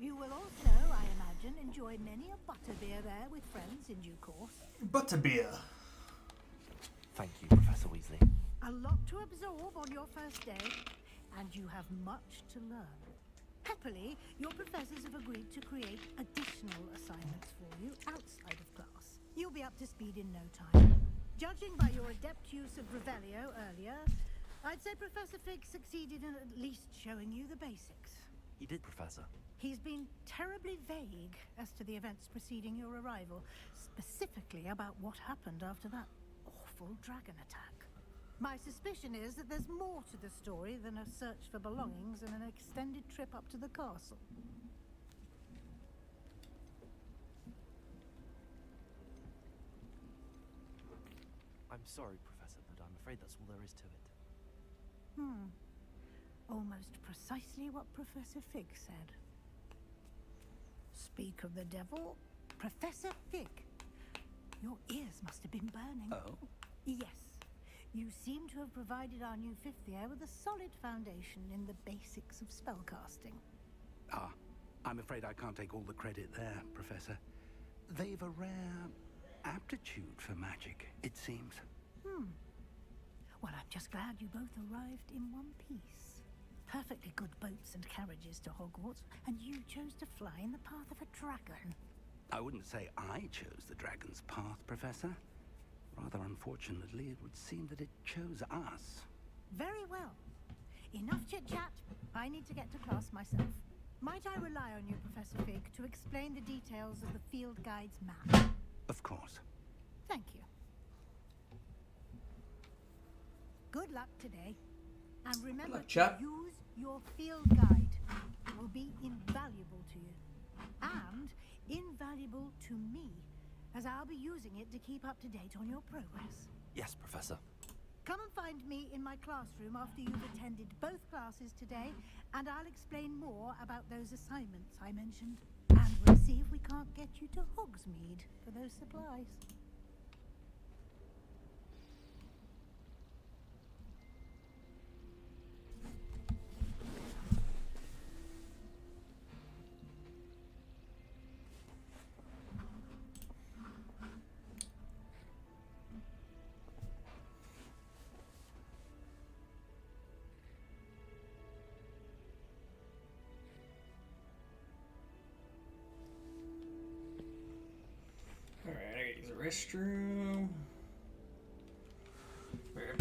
You will also, I imagine, enjoy many a butterbeer there with friends in due course. Butterbeer. Thank you, Professor Weasley. A lot to absorb on your first day, and you have much to learn. Happily, your professors have agreed to create additional assignments for you outside of class. You'll be up to speed in no time. Judging by your adept use of Revelio earlier, I'd say Professor Fig succeeded in at least showing you the basics. He did, Professor. He's been terribly vague as to the events preceding your arrival, specifically about what happened after that awful dragon attack. My suspicion is that there's more to the story than a search for belongings and an extended trip up to the castle. I'm sorry, Professor, but I'm afraid that's all there is to it. Almost precisely what Professor Fig said. Speak of the devil, Professor Fig. Your ears must have been burning. Oh? Yes. You seem to have provided our new 5th year with a solid foundation in the basics of spellcasting. Ah, I'm afraid I can't take all the credit there, Professor. They've a rare aptitude for magic, it seems. Well, I'm just glad you both arrived in one piece. Perfectly good boats and carriages to Hogwarts, and you chose to fly in the path of a dragon. I wouldn't say I chose the dragon's path, Professor. Rather unfortunately, it would seem that it chose us. Very well. Enough chit-chat. I need to get to class myself. Might I rely on you, Professor Fig, to explain the details of the field guide's map? Of course. Thank you. Good luck today. And remember luck, to chap. use your field guide. It will be invaluable to you. And invaluable to me, as I'll be using it to keep up to date on your progress. Yes, Professor. Come and find me in my classroom after you've attended both classes today, and I'll explain more about those assignments I mentioned. And we'll see if we can't get you to Hogsmeade for those supplies. restroom. Where?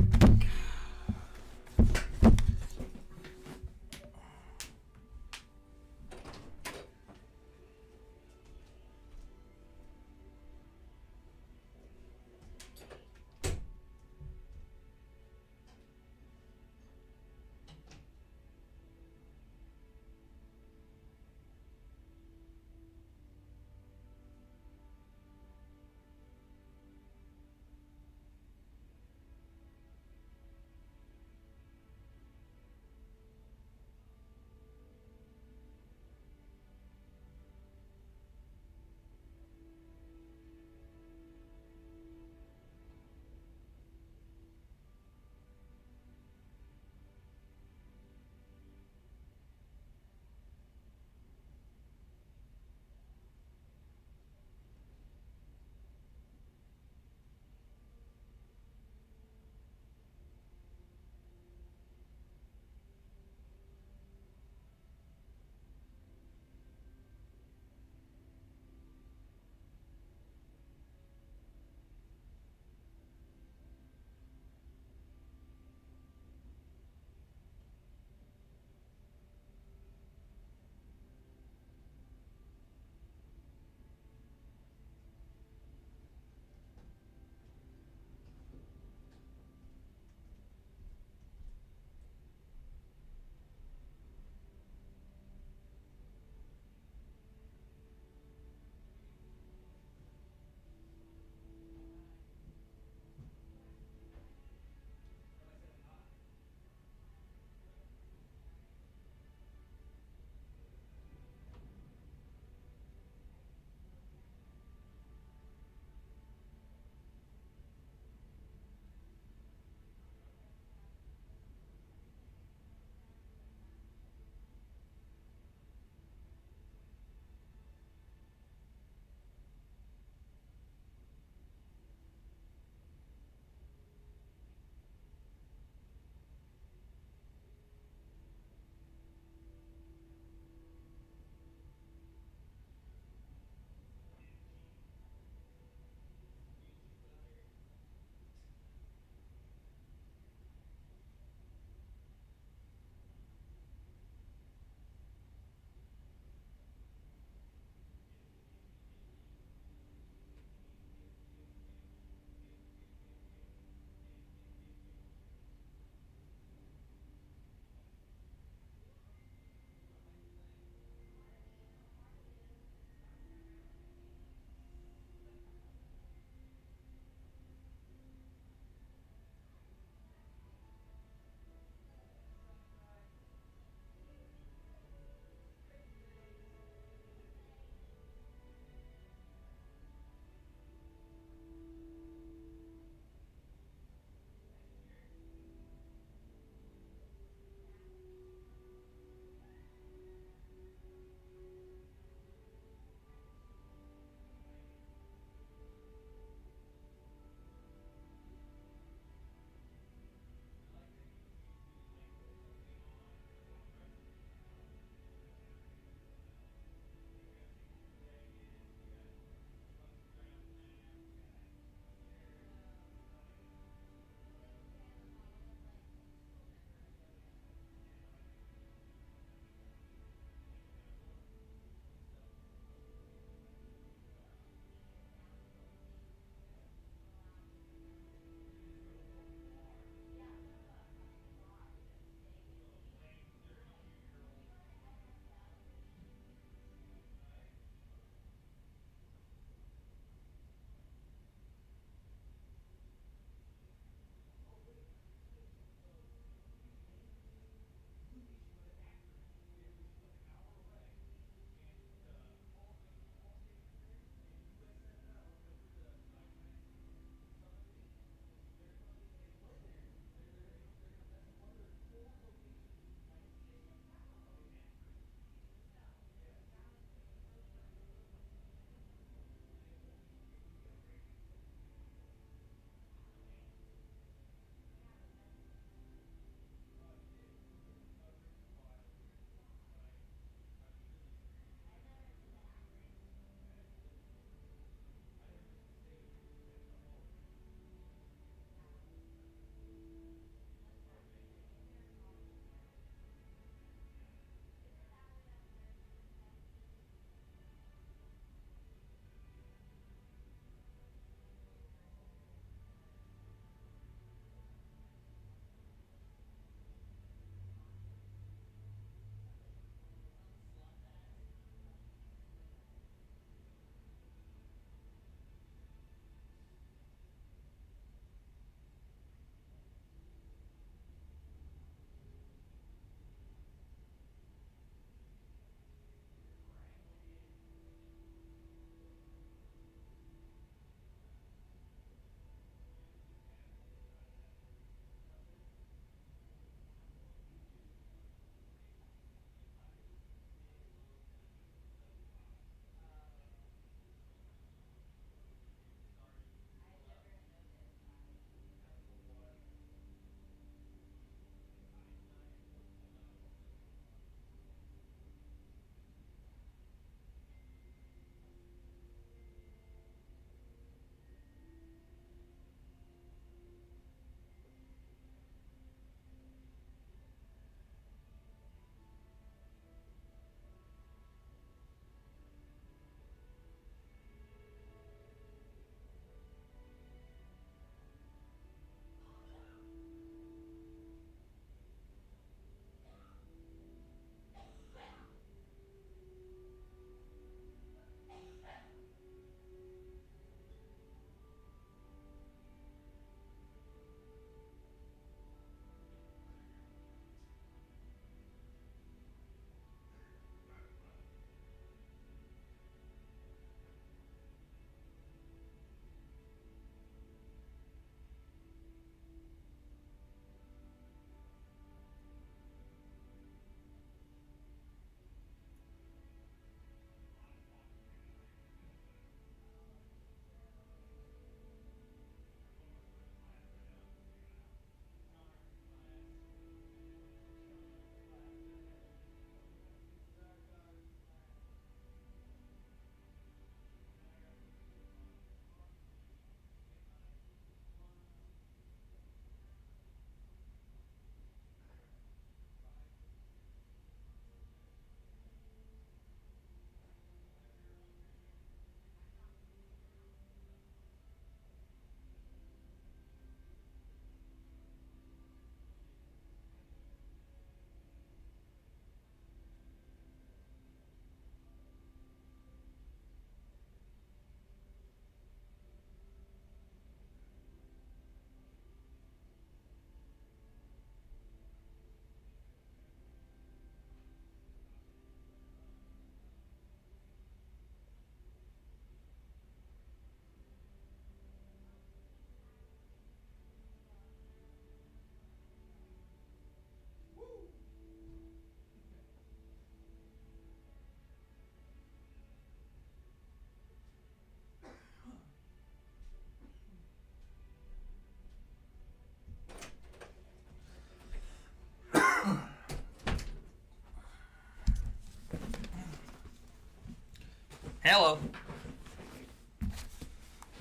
Hello.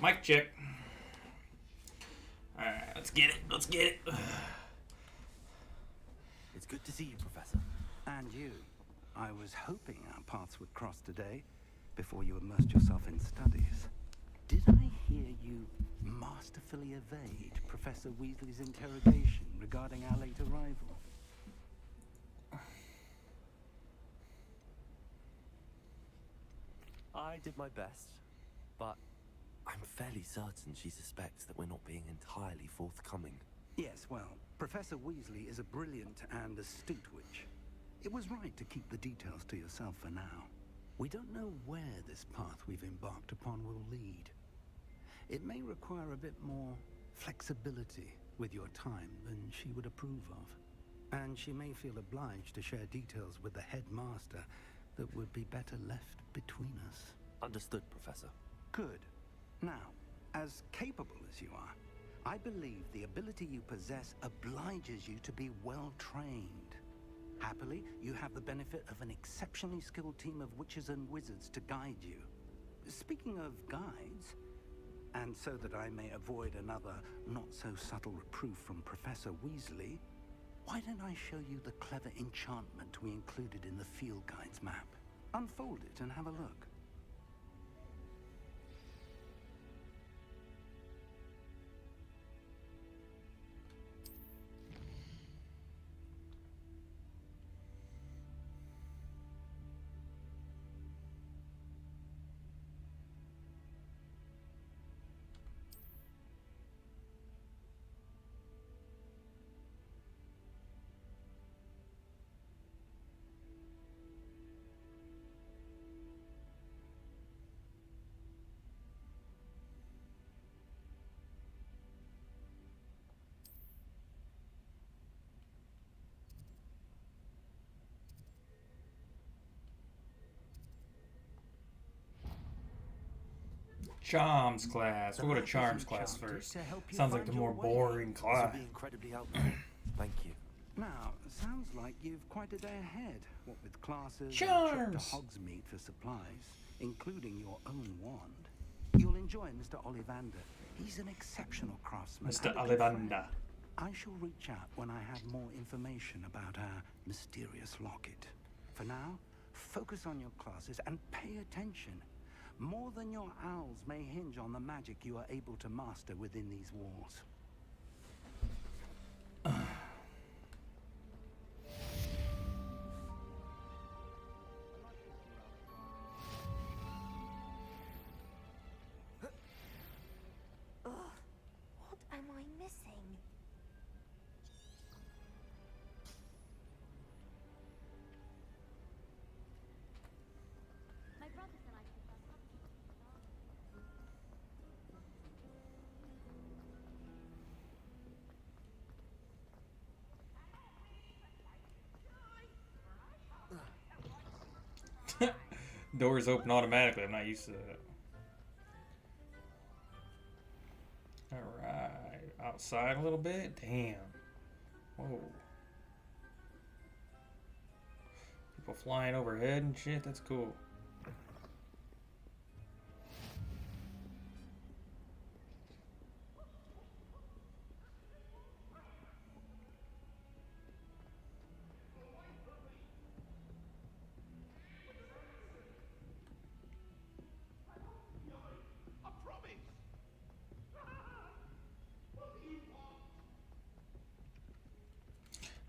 Mic check. Alright, let's get it. Let's get it. It's good to see you, Professor. And you. I was hoping our paths would cross today before you immersed yourself in studies. Did I hear you masterfully evade Professor Weasley's interrogation regarding our late arrival? I did my best, but I'm fairly certain she suspects that we're not being entirely forthcoming. Yes, well, Professor Weasley is a brilliant and astute witch. It was right to keep the details to yourself for now. We don't know where this path we've embarked upon will lead. It may require a bit more flexibility with your time than she would approve of. And she may feel obliged to share details with the headmaster that would be better left between us. Understood, Professor. Good. Now, as capable as you are, I believe the ability you possess obliges you to be well trained. Happily, you have the benefit of an exceptionally skilled team of witches and wizards to guide you. Speaking of guides, and so that I may avoid another not-so-subtle reproof from Professor Weasley, why don't I show you the clever enchantment we included in the field guide's map? Unfold it and have a look. Charms class. We'll go to Charms class first. Sounds like the more boring class. Thank you. Now, sounds like you've quite a day ahead. What with classes, and a trip to Charms. Hogsmeade for supplies, including your own wand. You'll enjoy Mr. Ollivander. He's an exceptional craftsman. Mr. and a good friend. Ollivander. I shall reach out when I have more information about our mysterious locket. For now, focus on your classes and pay attention. More than your owls may hinge on the magic you are able to master within these walls. Ugh, what am I missing? My brother said I should start talking. Doors open automatically. I'm not used to that. Alright. Outside a little bit? Damn. Whoa. People flying overhead and shit? That's cool.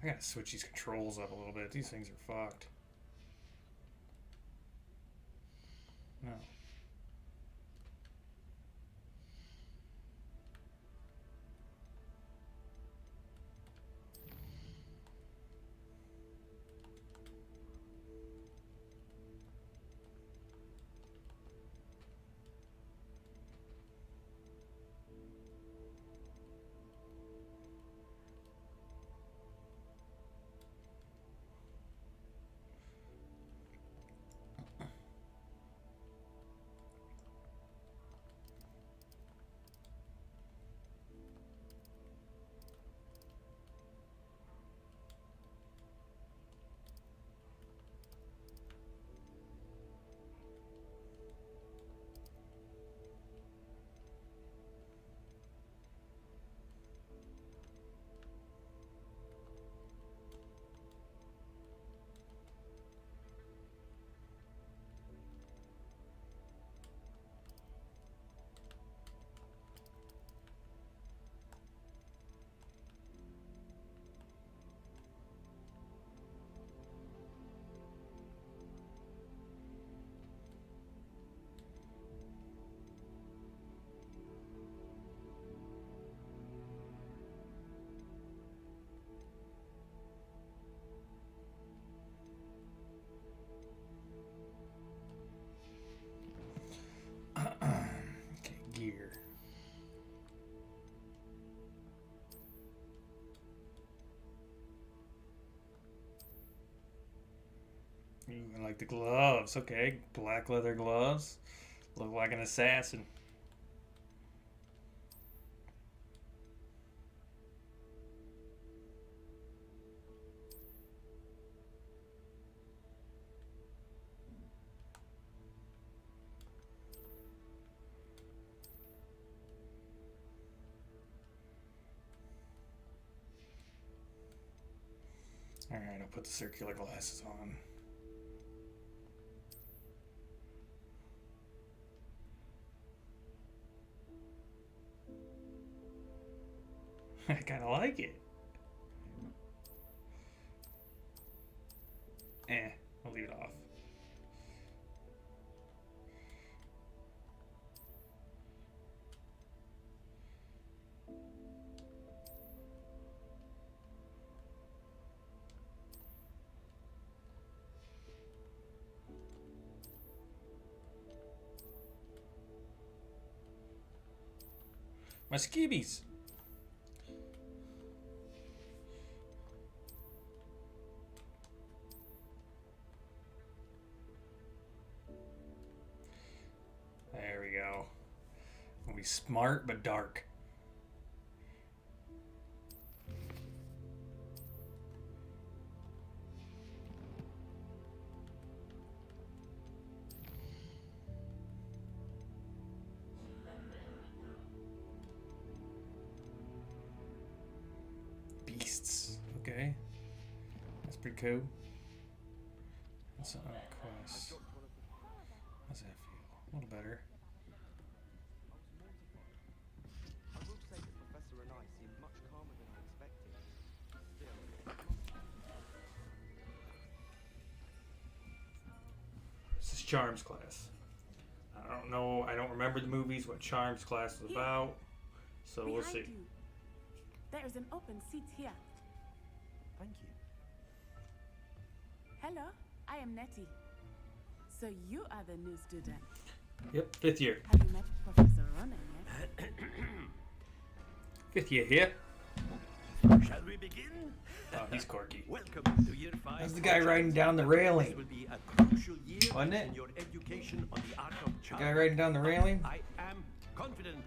I gotta switch these controls up a little bit. These things are fucked. No. Ooh, I like the gloves. Okay, black leather gloves. Look like an assassin. Alright, I'll put the circular glasses on. I kind of like it. I'll leave it off. My skibbies. There we go. Gonna be smart but dark. Beasts. Okay. That's pretty cool. That's a quest. How's that feel? A little better. I will say that Professor and I seem much calmer than I expected. Still, This is Charms class. I don't know. I don't remember the movies, what Charms class was about. So we'll see. You. There is an open seat here. Thank you. Hello, I am Nettie. So you are the new student. Yep, 5th year. Have you met Professor Ronan yet? 5th year here. Shall we begin? Oh, he's quirky. Welcome to year 5. That's the guy riding down the railing. This will be a crucial year Wasn't it? in your education on the art of The charm. guy riding down the railing? I am confident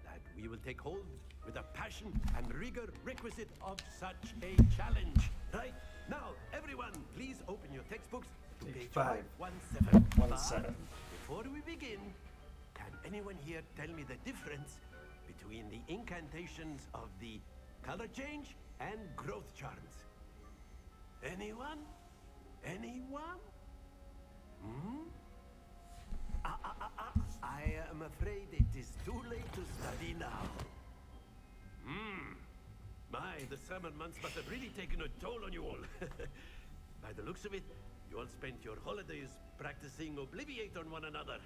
that we will take hold with the passion and rigor requisite of such a challenge. Right? Now, everyone, please open your textbooks to page 517. 17. Before we begin, can anyone here tell me the difference between the incantations of the color change and growth charms? Anyone? Anyone? I am afraid it is too late to study now. My, the summer months must have really taken a toll on you all. By the looks of it, you all spent your holidays practicing Obliviate on one another.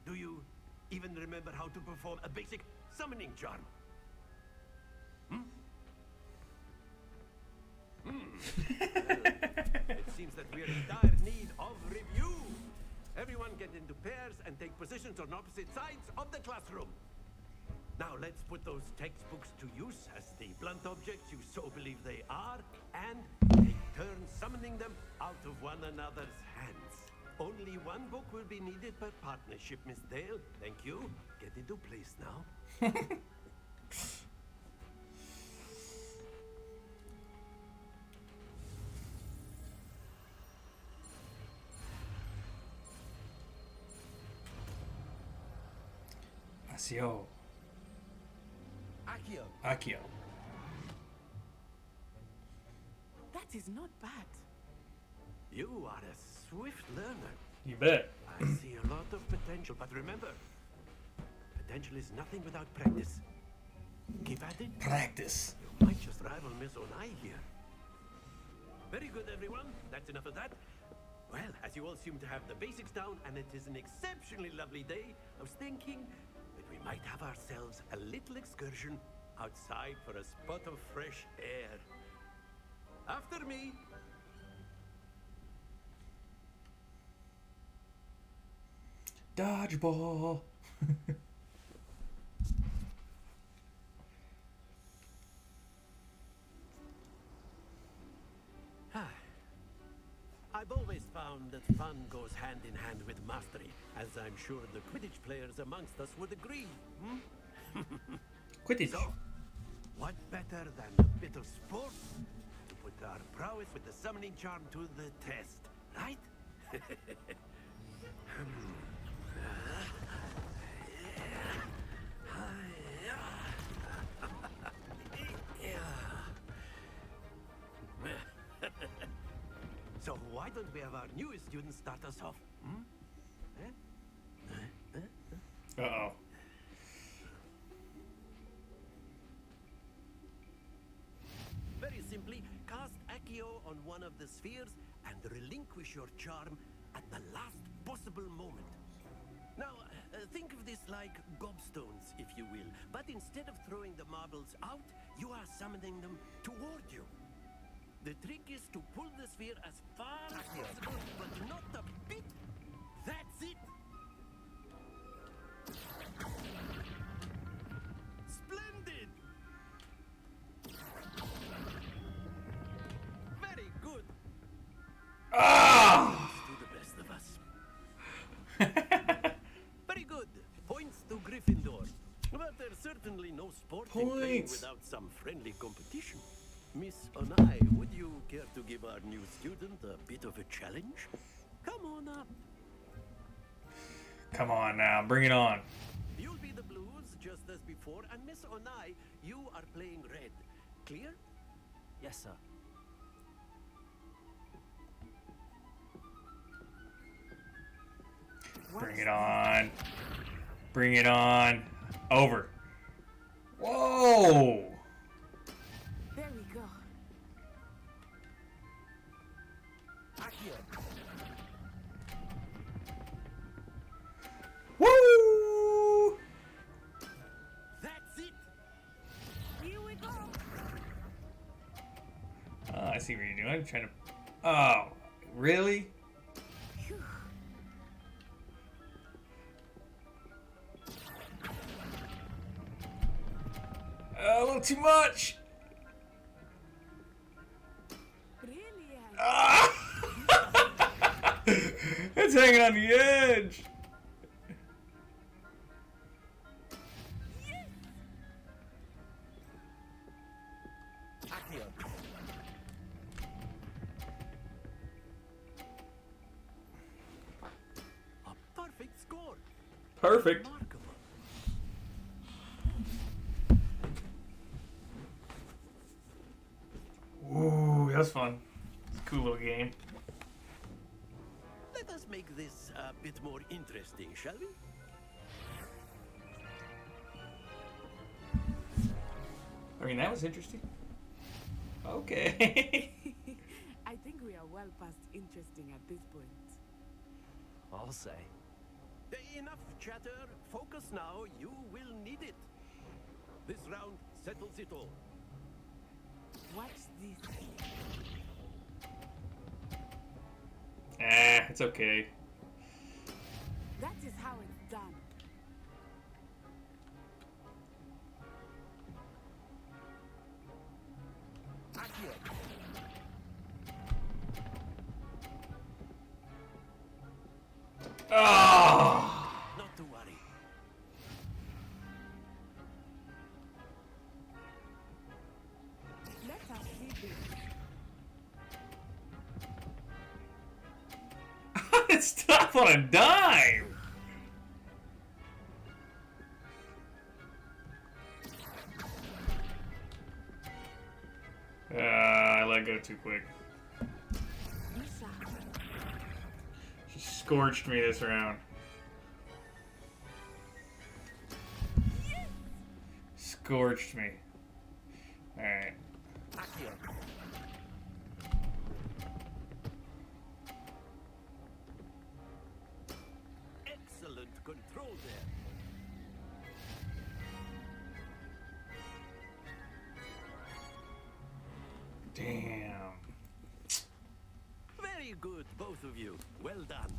Do you even remember how to perform a basic summoning charm? It seems that we're in dire need of review. Everyone get into pairs and take positions on opposite sides of the classroom. Now let's put those textbooks to use as the blunt objects you so believe they are, and take turns summoning them out of one another's hands. Only one book will be needed per partnership, Miss Dale. Thank you. Get into place now. Accio. Accio. That is not bad. You are a swift learner. You bet. I see a lot of potential, but remember, potential is nothing without practice. Keep at it. Practice. You might just rival Miss Onai here. Very good, everyone. That's enough of that. Well, as you all seem to have the basics down, and it is an exceptionally lovely day, I was thinking that we might have ourselves a little excursion outside for a spot of fresh air. After me. Dodgeball. I've always found that fun goes hand in hand with mastery, as I'm sure the Quidditch players amongst us would agree. Quidditch. So, what better than a bit of sport to put our prowess with the summoning charm to the test, right? So why don't we have our newest student start us off? Uh-oh. Very simply, cast Accio on one of the spheres and relinquish your charm at the last possible moment. Now, think of this like gobstones, if you will, but instead of throwing the marbles out, you are summoning them toward you. The trick is to pull the sphere as far as possible, but not a bit. That's it. Splendid! Very good. Ah! To the best of us. Very good. Points to Gryffindor. But there's certainly no sport in playing Points. without some friendly competition. Miss Onai, would you care to give our new student a bit of a challenge? Come on up. Come on now, bring it on. You'll be the blues just as before, and Miss Onai, you are playing red. Clear? Yes, sir. Bring it on. Bring it on. Over. Whoa! There we go. Woo! That's it. Here we go. I see what you're doing. I'm trying to. Oh, really? A little too much. Brilliant. Ah! It's hanging on the edge. A perfect score. Perfect. Remarkable. Ooh, that was fun. It's a cool little game. Let us make this a bit more interesting, shall we? I mean, that was interesting. Okay. I think we are well past interesting at this point. I'll say. Enough chatter. Focus now. You will need it. This round settles it all. Watch this. It's okay. That is how it's done. Oh! Not to worry. Let us see this. It's tough on a dime. I let go too quick. She scorched me this round. Scorched me. Alright. Excellent control there. Damn. Very good, both of you. Well done.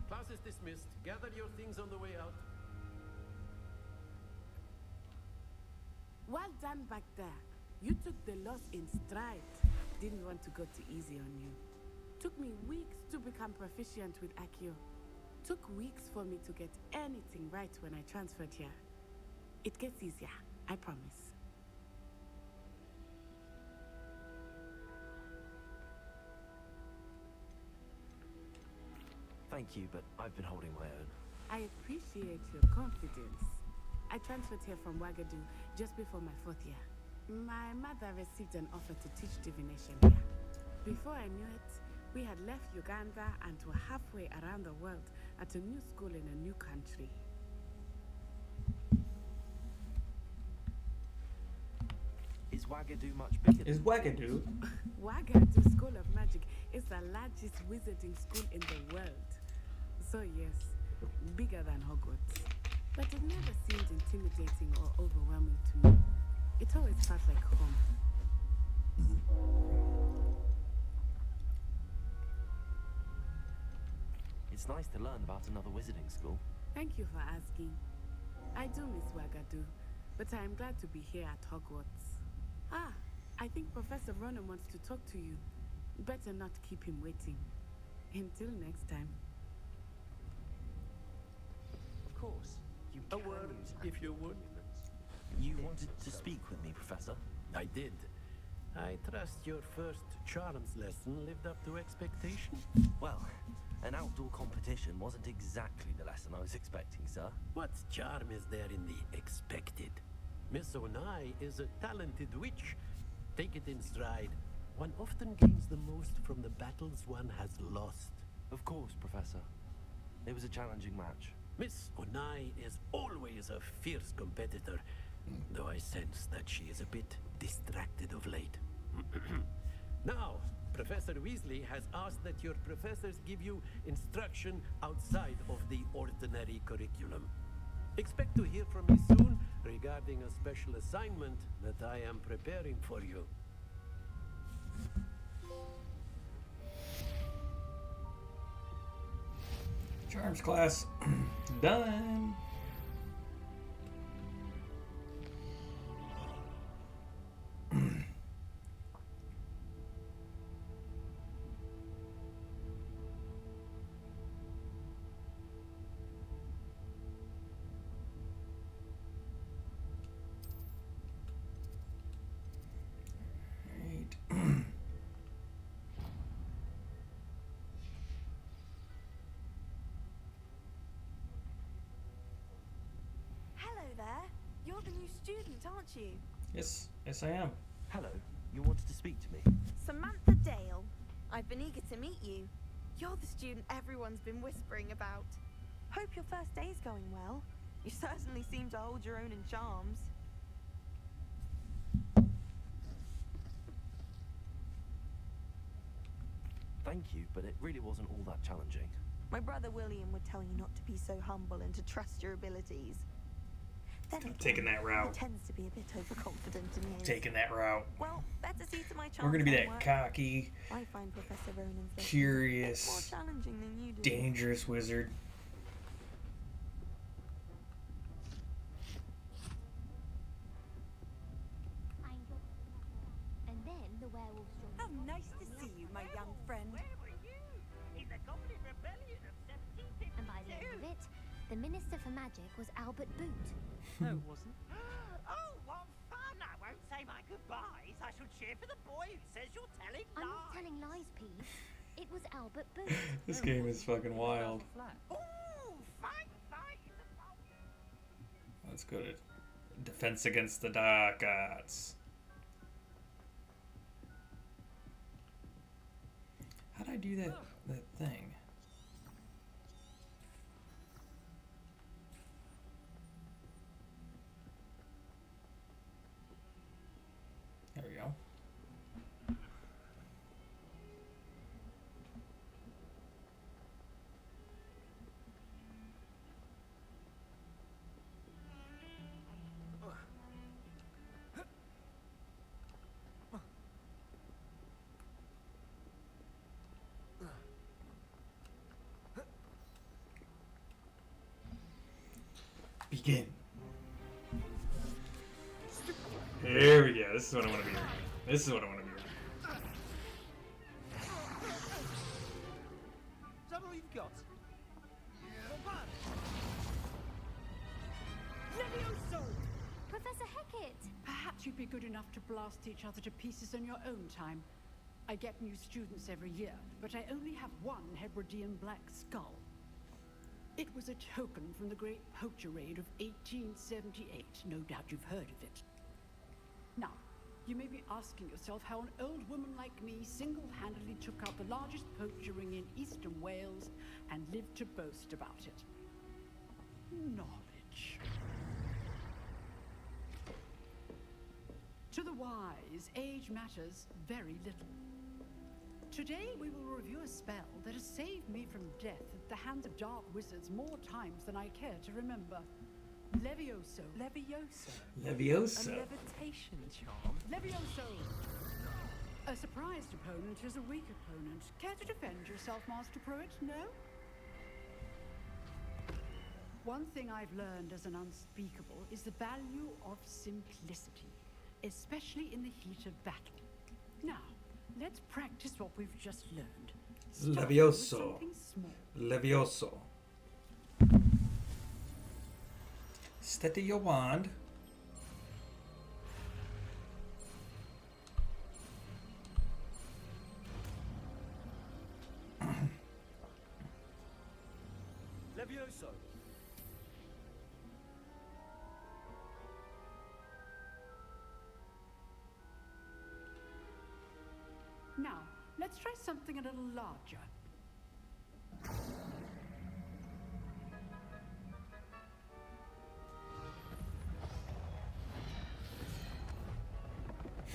Class is dismissed. Gather your things on the way out. Well done back there. You took the loss in stride. Didn't want to go too easy on you. Took me weeks to become proficient with Accio. Took weeks for me to get anything right when I transferred here. It gets easier, I promise. Thank you, but I've been holding my own. I appreciate your confidence. I transferred here from Wagadu just before my 4th year. My mother received an offer to teach divination here. Before I knew it, we had left Uganda and were halfway around the world at a new school in a new country. Is Wagadu much bigger? Is Wagadu? Wagadu School of Magic is the largest wizarding school in the world. So yes, bigger than Hogwarts. But it never seemed intimidating or overwhelming to me. It always felt like home. It's nice to learn about another wizarding school. Thank you for asking. I do miss Wagadu, but I am glad to be here at Hogwarts. Ah, I think Professor Ronan wants to talk to you. Better not keep him waiting. Until next time. Of course. A word, if you would. You wanted to speak with me, Professor? I did. I trust your first charms lesson lived up to expectation. Well, an outdoor competition wasn't exactly the lesson I was expecting, sir. What charm is there in the expected? Miss Onai is a talented witch. Take it in stride. One often gains the most from the battles one has lost. Of course, Professor. It was a challenging match. Miss Onai is always a fierce competitor, though I sense that she is a bit distracted of late. Now, Professor Weasley has asked that your professors give you instruction outside of the ordinary curriculum. Expect to hear from me soon regarding a special assignment that I am preparing for you. Charms class done. You're the new student, aren't you? Yes, I am. Hello, you wanted to speak to me? Samantha Dale. I've been eager to meet you. You're the student everyone's been whispering about. Hope your first day's going well. You certainly seem to hold your own in charms. Thank you, but it really wasn't all that challenging. My brother William would tell you not to be so humble and to trust your abilities. Then again, Taking that route. he tends to be a bit overconfident in his. Taking that route. Well, better see to my charms. We're gonna be that homework. cocky, I find Professor Ronan's lessons curious, a bit more challenging than you do. dangerous wizard. And then the werewolves joined. How nice to see you, my young friend. Where were you? In the Goblin Rebellion of 1752. And by the end of it, the Minister for Magic was Albert Boot. No, it wasn't. Oh, what fun! I won't say my goodbyes. I shall cheer for the boy who says you're telling lies. I'm not telling lies, Pete. It was Albert Boot. This game is fucking wild. Ooh, fight! Let's go to defense against the dark arts. How'd I do that thing? There we go. Begin. Here we go. This is what I want to be. This is what I want to be. Is that all you've got? Levioso! Professor Hecat! Perhaps you'd be good enough to blast each other to pieces in your own time. I get new students every year, but I only have one Hebridean black skull. It was a token from the Great Poacher Raid of 1878. No doubt you've heard of it. Now, you may be asking yourself how an old woman like me single-handedly took out the largest poacher ring in eastern Wales and lived to boast about it. Knowledge. To the wise, age matters very little. Today we will review a spell that has saved me from death at the hands of dark wizards more times than I care to remember. Levioso. Levioso. A levitation charm. Levioso. A surprised opponent is a weak opponent. Care to defend yourself, Master Pruitt? No? One thing I've learned as an unspeakable is the value of simplicity, especially in the heat of battle. Now, let's practice what we've just learned. Levioso. Levioso. Steady your wand. Levioso. Now, let's try something a little larger.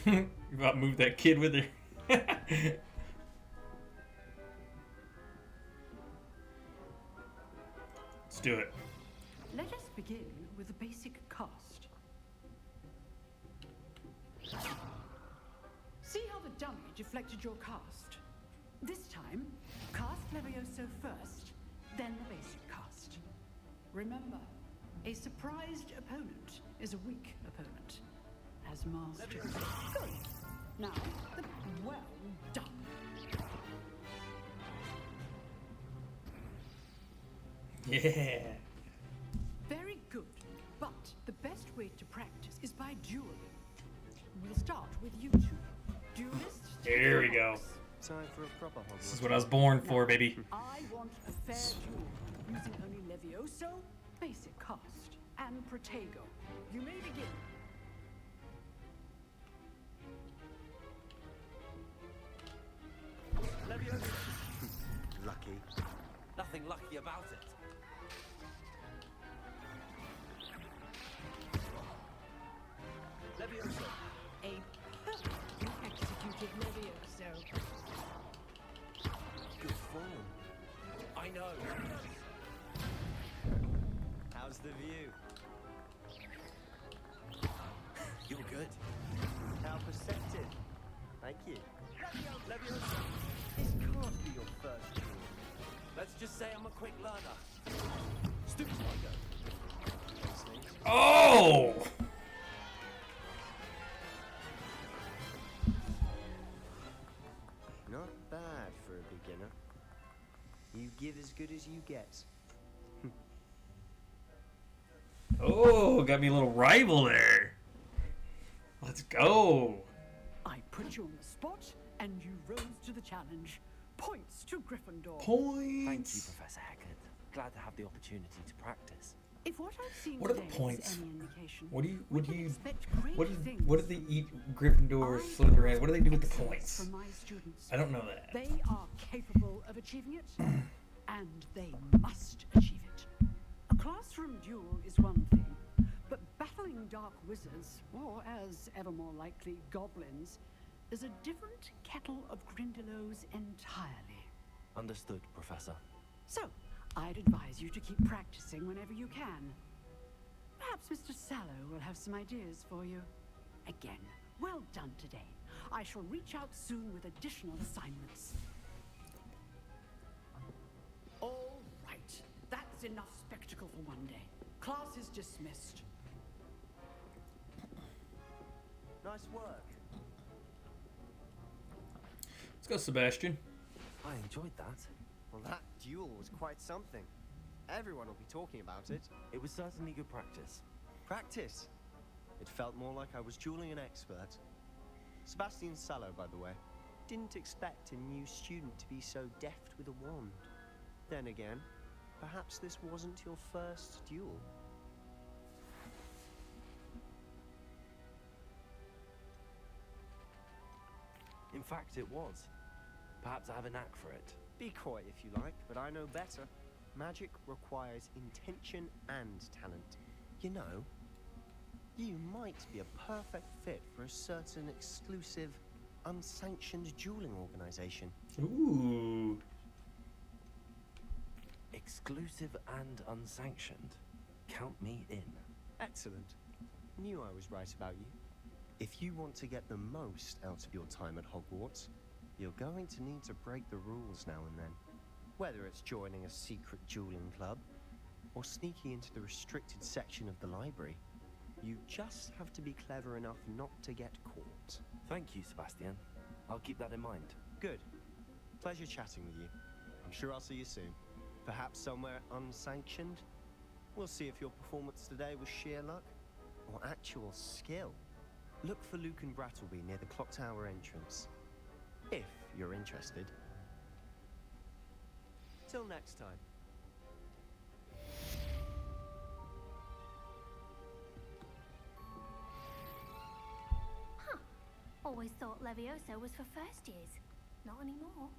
You about to move that kid with her. Let's do it. Let us begin with a basic cast. See how the dummy deflected your cast? This time, cast Levioso first, then the basic cast. Remember, a surprised opponent is a weak opponent. As master. Good. Now, well done. Yeah. Very good. But the best way to practice is by dueling. We'll start with you two. Duelists. There we go. Time for a proper Hogwarts. This is what I was born for, baby. I want a fair duel using only Levioso, basic cast, and Protego. You may begin. Levioso. Lucky. Nothing lucky about it. Levioso. A perfectly executed Levioso. Good form. I know. How's the view? You're good. How perceptive. Thank you. Levioso. This can't be your first duel. Let's just say I'm a quick learner. Stupid Spider. Oh! Not bad for a beginner. You give as good as you get. Oh, got me a little rival there. Let's go. I put you on the spot, and you rose to the challenge. Points to Gryffindor. Points. Thank you, Professor Hecat. Glad to have the opportunity to practice. If what I've seen What are the today is points? any indication, What do you? what do they eat? Gryffindor, Slytherin. What do they do with the points? from my students. I don't know that. They are capable of achieving it, and they must achieve it. A classroom duel is one thing, but battling dark wizards, or as ever more likely, goblins, is a different kettle of Grindylows entirely. Understood, Professor. So, I'd advise you to keep practicing whenever you can. Perhaps Mr. Sallow will have some ideas for you. Again, well done today. I shall reach out soon with additional assignments. All right, that's enough spectacle for one day. Class is dismissed. Nice work. Let's go, Sebastian. I enjoyed that. Well, that duel was quite something. Everyone will be talking about it. It was certainly good practice. Practice? It felt more like I was dueling an expert. Sebastian Sallow, by the way. Didn't expect a new student to be so deft with a wand. Then again, perhaps this wasn't your first duel. In fact, it was. Perhaps I have a knack for it. Be coy if you like, but I know better. Magic requires intention and talent. You know, you might be a perfect fit for a certain exclusive, unsanctioned dueling organization. Ooh. Exclusive and unsanctioned. Count me in. Excellent. Knew I was right about you. If you want to get the most out of your time at Hogwarts, you're going to need to break the rules now and then. Whether it's joining a secret dueling club, or sneaking into the restricted section of the library, you just have to be clever enough not to get caught. Thank you, Sebastian. I'll keep that in mind. Good. Pleasure chatting with you. I'm sure I'll see you soon. Perhaps somewhere unsanctioned? We'll see if your performance today was sheer luck, or actual skill. Look for Luke and Brattleby near the clock tower entrance. If you're interested. Till next time. Huh. Always thought Levioso was for first years. Not anymore.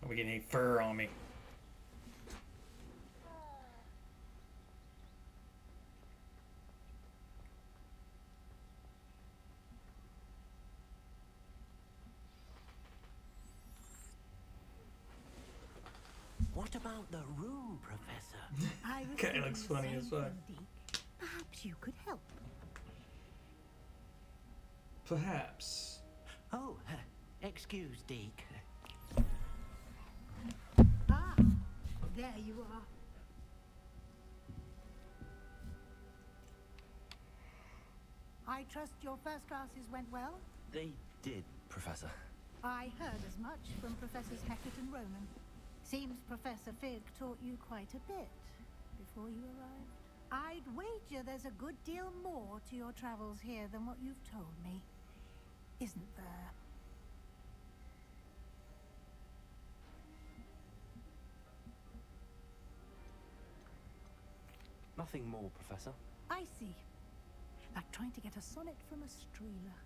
Are we getting any fur on me? What about the room, Professor? I was Guy looks thinking the funny as same fuck. thing, Deke. Perhaps you could help. Perhaps. Oh, excuse, Deke. Ah, there you are. I trust your first classes went well? They did, Professor. I heard as much from Professors Hecat and Ronan. Seems Professor Fig taught you quite a bit before you arrived. I'd wager there's a good deal more to your travels here than what you've told me. Isn't there? Nothing more, Professor. I see. Like trying to get a sonnet from a streeler.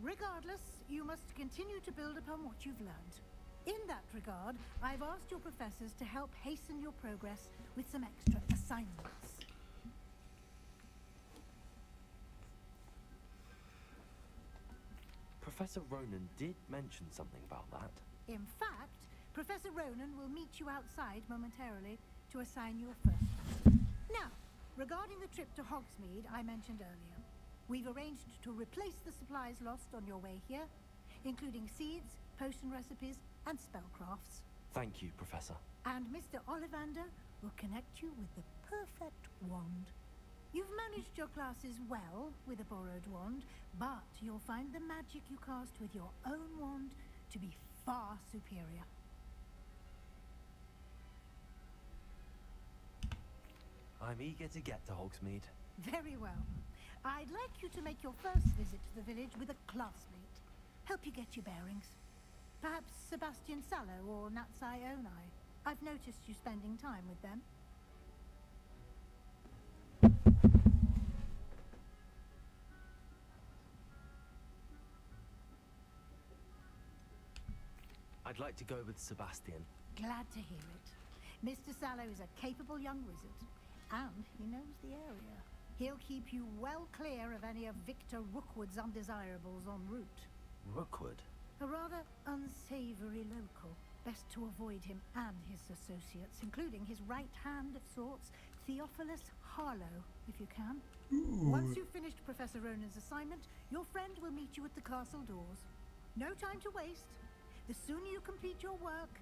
Regardless, you must continue to build upon what you've learned. In that regard, I've asked your professors to help hasten your progress with some extra assignments. Professor Ronan did mention something about that. In fact, Professor Ronan will meet you outside momentarily to assign your first. Now, regarding the trip to Hogsmeade I mentioned earlier, we've arranged to replace the supplies lost on your way here, including seeds, potion recipes, and spellcrafts. Thank you, Professor. And Mr. Ollivander will connect you with the perfect wand. You've managed your classes well with a borrowed wand, but you'll find the magic you cast with your own wand to be far superior. I'm eager to get to Hogsmeade. Very well. I'd like you to make your first visit to the village with a classmate. Help you get your bearings. Perhaps Sebastian Sallow or Natsai Onai. I've noticed you spending time with them. I'd like to go with Sebastian. Glad to hear it. Mr. Sallow is a capable young wizard, and he knows the area. He'll keep you well clear of any of Victor Rookwood's undesirables en route. Rookwood? A rather unsavory local. Best to avoid him and his associates, including his right hand of sorts, Theophilus Harlow, if you can. Once you've finished Professor Ronan's assignment, your friend will meet you at the castle doors. No time to waste. The sooner you complete your work,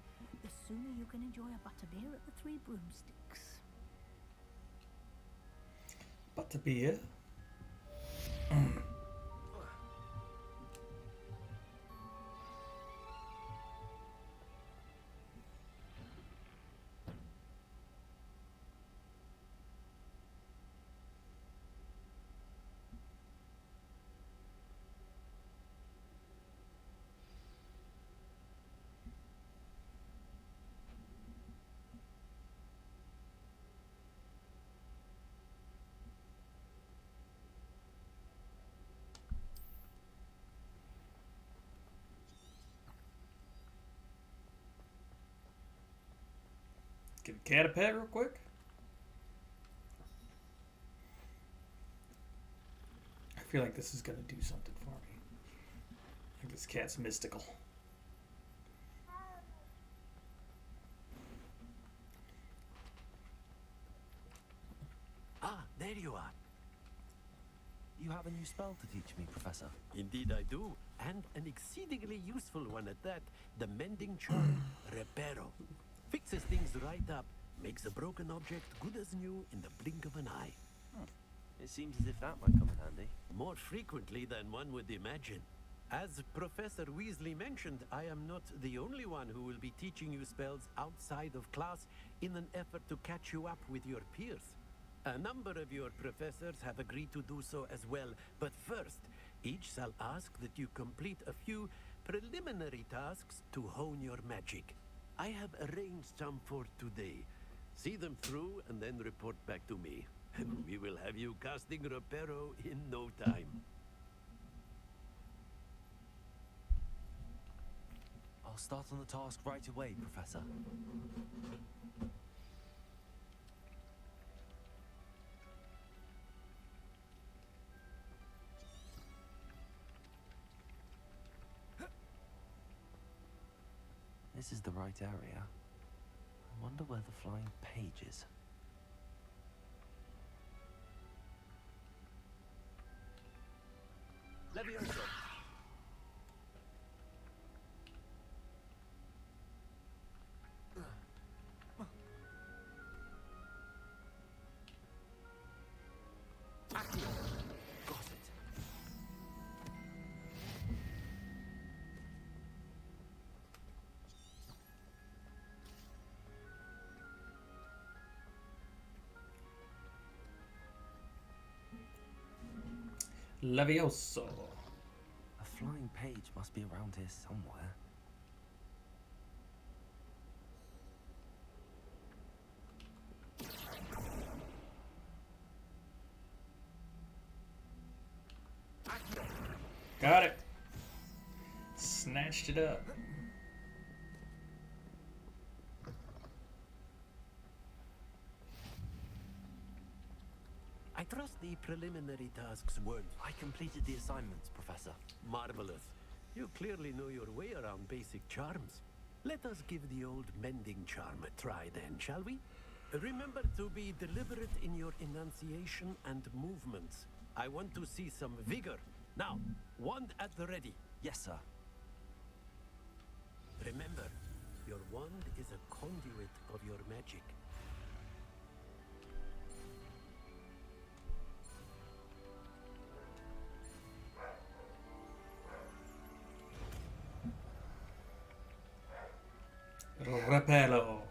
the sooner you can enjoy a butterbeer at the Three Broomsticks. Butterbeer? Give a cat a pet real quick. I feel like this is going to do something for me. I think this cat's mystical. Ah, there you are. You have a new spell to teach me, Professor. Indeed I do, and an exceedingly useful one at that. The mending charm, Reparo. Fixes things right up, makes a broken object good as new in the blink of an eye. It seems as if that might come in handy. More frequently than one would imagine. As Professor Weasley mentioned, I am not the only one who will be teaching you spells outside of class in an effort to catch you up with your peers. A number of your professors have agreed to do so as well, but first, each shall ask that you complete a few preliminary tasks to hone your magic. I have arranged some for today. See them through and then report back to me. And we will have you casting Reparo in no time. I'll start on the task right away, Professor. This is the right area. I wonder where the flying page is. Levioso. Accio. Got it. Levioso. A flying page must be around here somewhere. Got it. Snatched it up. I trust the preliminary tasks weren't. I completed the assignments, Professor. Marvelous. You clearly know your way around basic charms. Let us give the old mending charm a try then, shall we? Remember to be deliberate in your enunciation and movements. I want to see some vigor. Now, wand at the ready. Yes, sir. Remember, your wand is a conduit of your magic. Repello.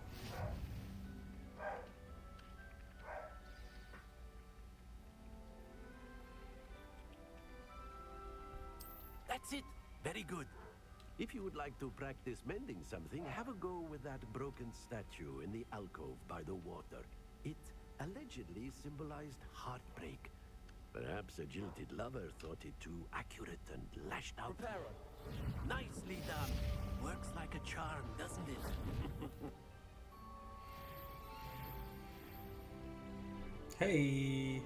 That's it. Very good. If you would like to practice mending something, have a go with that broken statue in the alcove by the water. It allegedly symbolized heartbreak. Perhaps a jilted lover thought it too accurate and lashed out. Reparo. Nicely done. Works like a charm, doesn't it? Hey.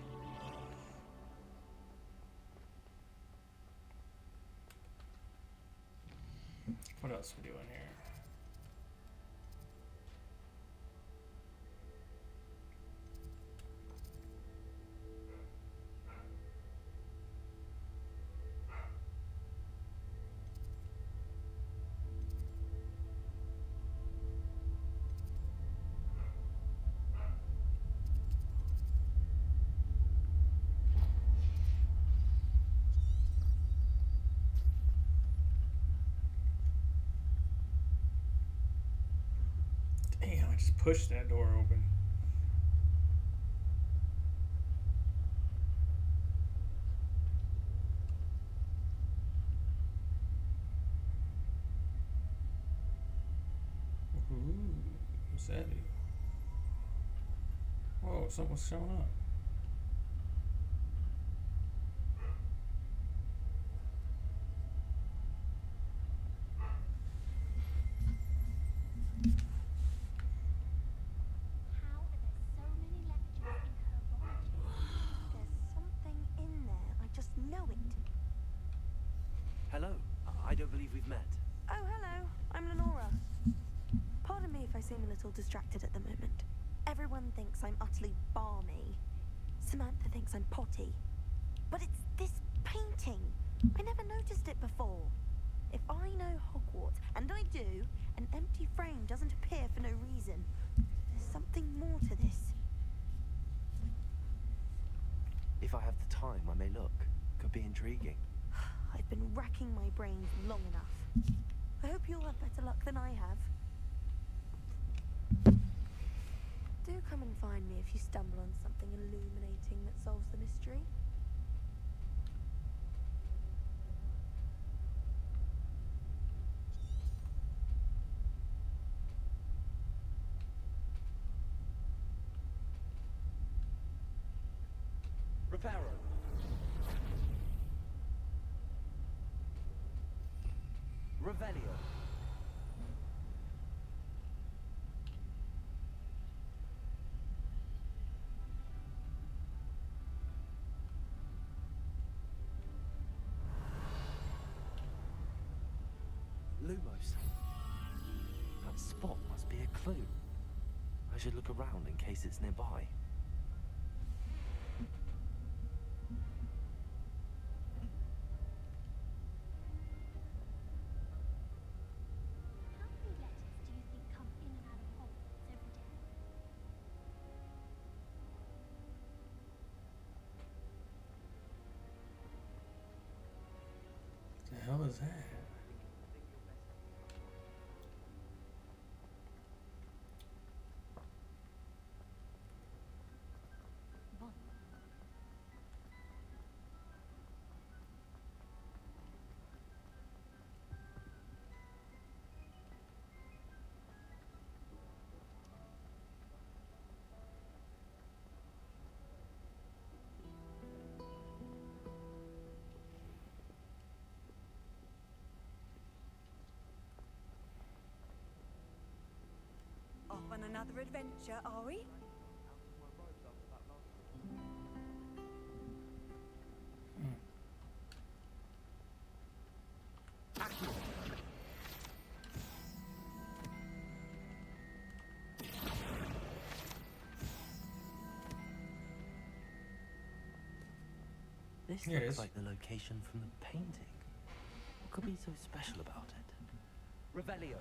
What else are we doing here? Damn, I just pushed that door open. Ooh, what's that do? Whoa, something's showing up. There's something in there. I just know it. Hello. I don't believe we've met. Oh, hello. I'm Lenora. Pardon me if I seem a little distracted at the moment. Everyone thinks I'm utterly balmy. Samantha thinks I'm potty. But it's this painting. I never noticed it before. If I know Hogwarts, and I do, an empty frame doesn't appear for no reason. There's something more to this. If I have the time, I may look. Could be intriguing. I've been racking my brains long enough. I hope you'll have better luck than I have. Do come and find me if you stumble on something illuminating that solves the mystery. Reparo. Revelio. Lumos. That spot must be a clue. I should look around in case it's nearby. How many letters do you think come in and out of Hogwarts every day? What the hell is that? One. Off on another adventure, are we? This Here it looks is. like the location from the painting. What could be so special about it? Revelio.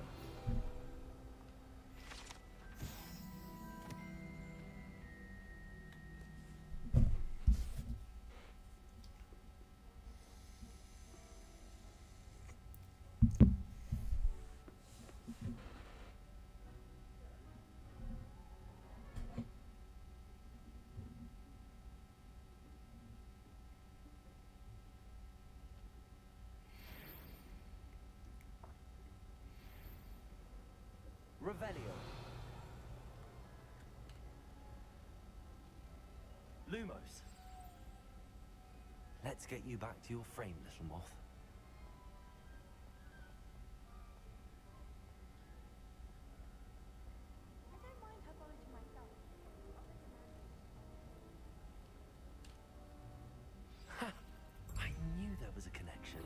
Revelio. Lumos. Let's get you back to your frame, little moth. I don't mind her going to myself. Ha! I knew there was a connection.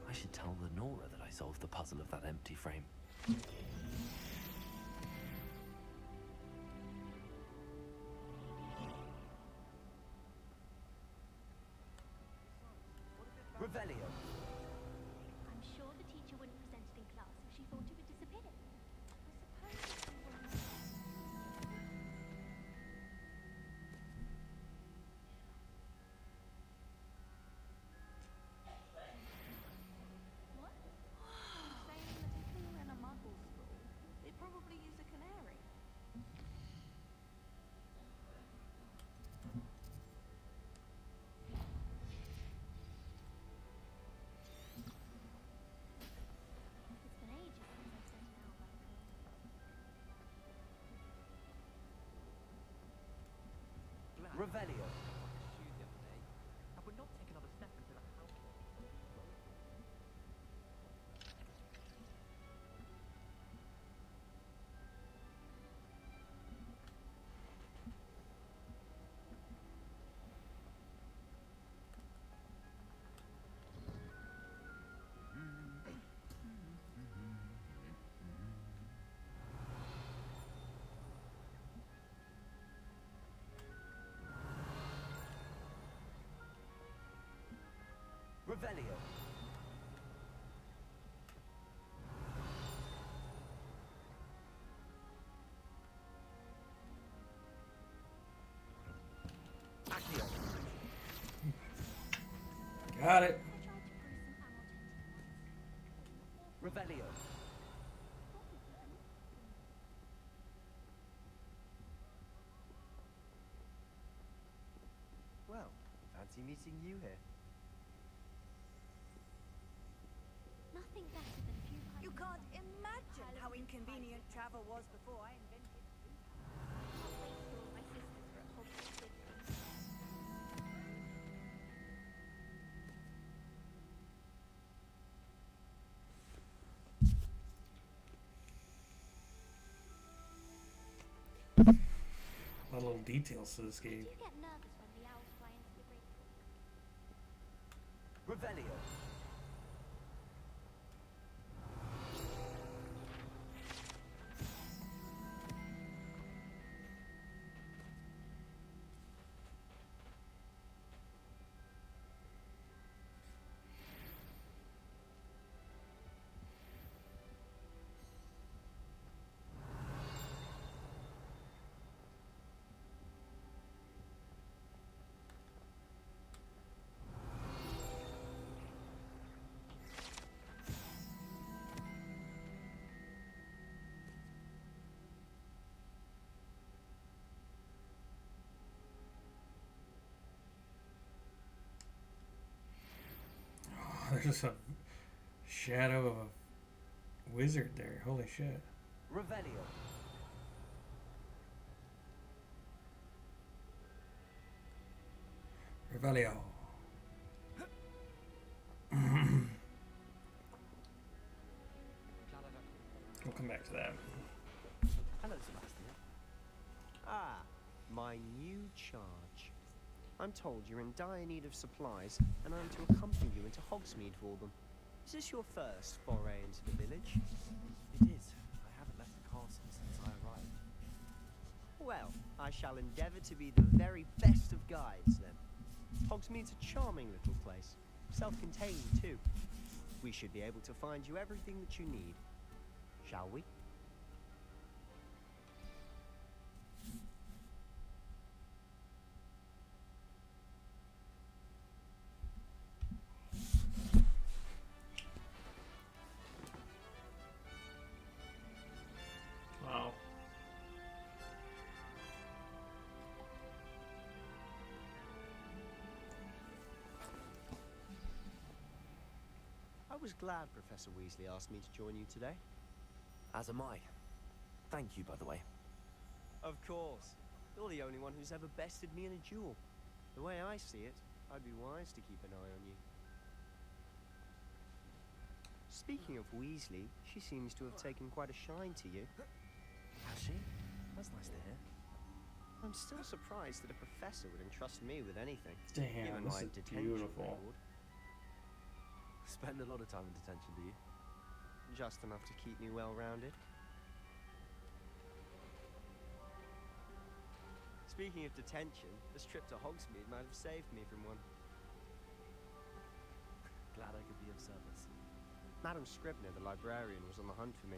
I should tell the Nora that I solved the puzzle of that empty frame. Revelio. I'm sure the teacher wouldn't present it in class if she thought it would disappear. I suppose if you were... What? Saying that if they were in a muggle school, they'd probably use a canary. It's been ages since I've sent an owl back home. Revelio. I would not take another step until that house. Revelio. Accio. Got it. Revelio. Well, fancy meeting you here. Nothing better than a few pints You of can't wine. imagine how inconvenient travel was before I invented food. Can't wait till all my sisters are at Hogwarts with me. A lot of little details to this Do game. you get nervous when the owls fly into the great hall? Revelio. There's just a shadow of a wizard there. Holy shit. Revelio. Revelio. We'll come back to that. Hello, Sebastian. Ah, my new charge. I'm told you're in dire need of supplies, and I'm to accompany you into Hogsmeade for them. Is this your first foray into the village? It is. I haven't left the castle since I arrived. Well, I shall endeavour to be the very best of guides, then. Hogsmeade's a charming little place. Self-contained, too. We should be able to find you everything that you need. Shall we? Wow. I was glad Professor Weasley asked me to join you today. As am I. Thank you, by the way. Of course. You're the only one who's ever bested me in a duel. The way I see it, I'd be wise to keep an eye on you. Speaking of Weasley, she seems to have taken quite a shine to you. Has she? That's nice to hear. I'm still surprised that a professor would entrust me with anything. Damn, Given this my is detention beautiful. record. Spend a lot of time in detention, do you? Just enough to keep me well-rounded. Speaking of detention, this trip to Hogsmeade might have saved me from one. Glad I could be of service. Madam Scribner, the librarian, was on the hunt for me,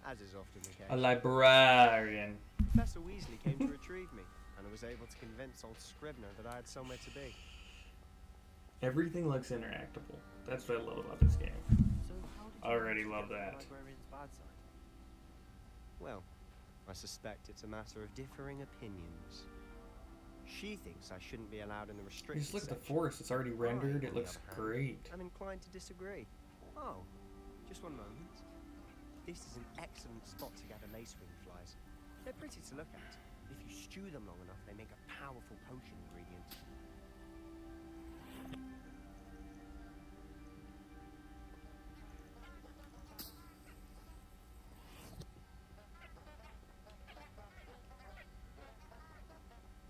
as is often the case. A librarian. Professor Weasley came to retrieve me, and I was able to convince old Scribner that I had somewhere to be. Everything looks interactable. That's what I love about this game. So how did you I already manage to love get that. the librarian's bad side? Well, I suspect it's a matter of differing opinions. She thinks I shouldn't be allowed in the restricted Just look at the section. forest. It's already rendered. I, It on the looks other hand, great. I'm inclined to disagree. Oh, just one moment. This is an excellent spot to gather lacewing flies. They're pretty to look at. If you stew them long enough, they make a powerful potion ingredient.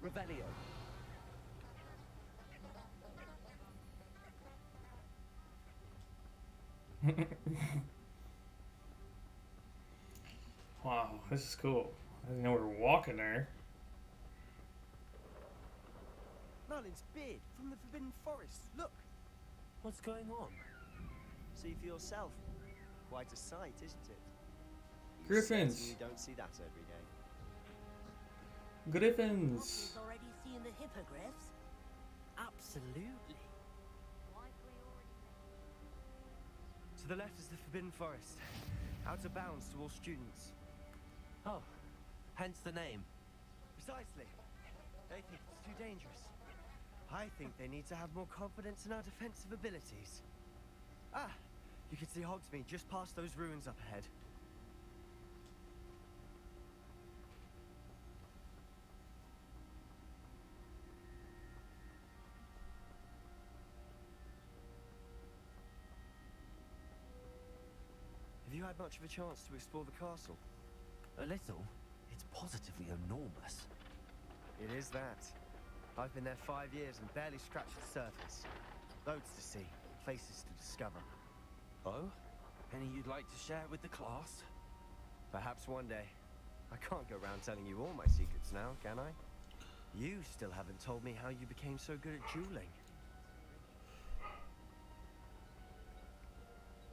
Revelio. Wow, this is cool. I didn't know we were walking there. Merlin's beard from the Forbidden Forest. Look! What's going on? See for yourself. Quite a sight, isn't it? You Griffins. certainly don't see that every day. Griffins. Already seen the hippogriffs? Absolutely. To the left is the Forbidden Forest. Out of bounds to all students. Oh, hence the name. Precisely. They think it's too dangerous. I think they need to have more confidence in our defensive abilities. Ah, you can see Hogsmeade just past those ruins up ahead. Have you had much of a chance to explore the castle? A little. It's positively enormous. It is that. I've been there 5 years and barely scratched the surface. Loads to see, places to discover. Oh? Any you'd like to share with the class? Perhaps one day. I can't go around telling you all my secrets now, can I? You still haven't told me how you became so good at dueling.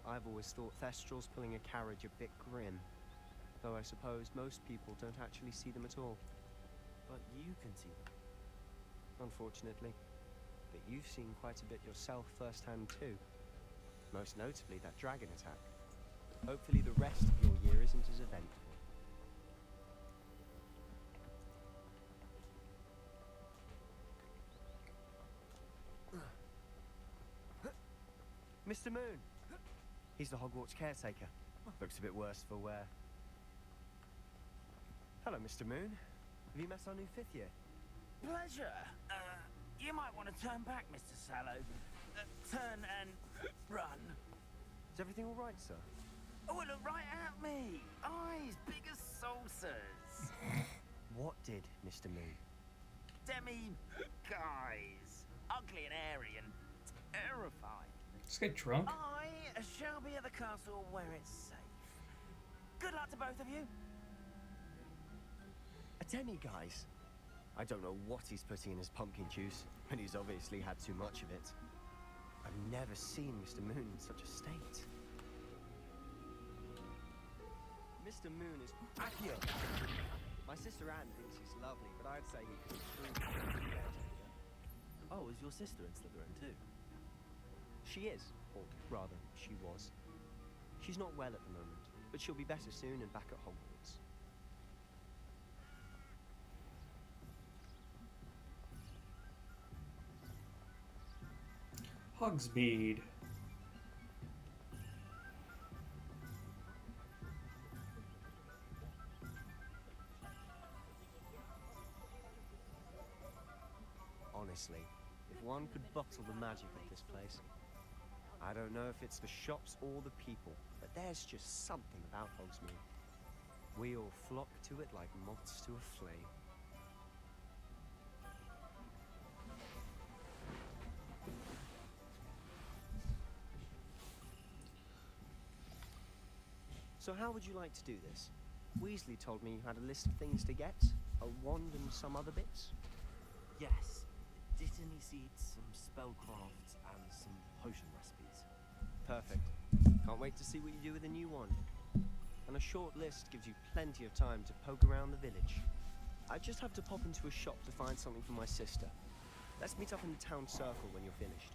I've always thought Thestrals pulling a carriage a bit grim. Though I suppose most people don't actually see them at all. But you can see them. Unfortunately. But you've seen quite a bit yourself firsthand too. Most notably that dragon attack. Hopefully the rest of your year isn't as eventful. Mr. Moon! He's the Hogwarts caretaker. Looks a bit worse for wear. Hello, Mr. Moon. Have you met our new 5th year? Pleasure. You might want to turn back, Mr. Sallow. Turn and run. Is everything all right, sir? Oh, look right at me. Eyes big as saucers. What did, Mr. Moon? Guys. Ugly and airy and terrifying. This guy drunk? I shall be at the castle where it's safe. Good luck to both of you. A guys. I don't know what he's putting in his pumpkin juice, but he's obviously had too much of it. I've never seen Mr. Moon in such a state. Mr. Moon is Accio. My sister Anne thinks he's lovely, but I'd say he could improve. Oh, is your sister in Slytherin too? She is, or rather, she was. She's not well at the moment, but she'll be better soon and back at Hogwarts. Hogsmeade. Honestly, if one could bottle the magic of this place. I don't know if it's the shops or the people, but there's just something about Hogsmeade. We all flock to it like moths to a flame. So how would you like to do this? Weasley told me you had a list of things to get, a wand and some other bits. Yes. Dittany seeds, some spellcrafts, and some potion recipes. Perfect. Can't wait to see what you do with the new one. And a short list gives you plenty of time to poke around the village. I just have to pop into a shop to find something for my sister. Let's meet up in the town circle when you're finished.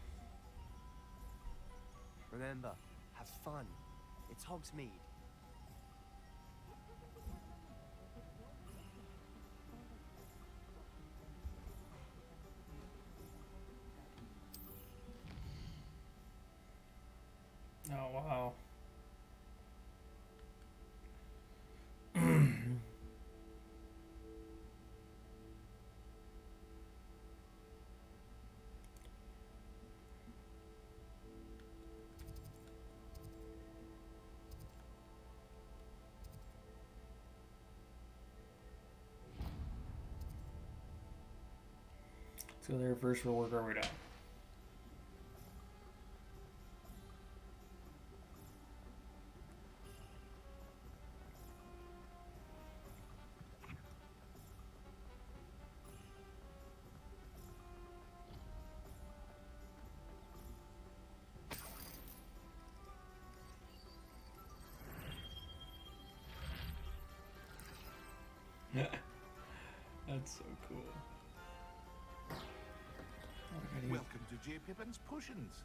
Remember, have fun. It's Hogsmeade. Oh, wow. Let's go there first. We'll work our way down. That's so cool. Welcome to J. Pippin's Potions.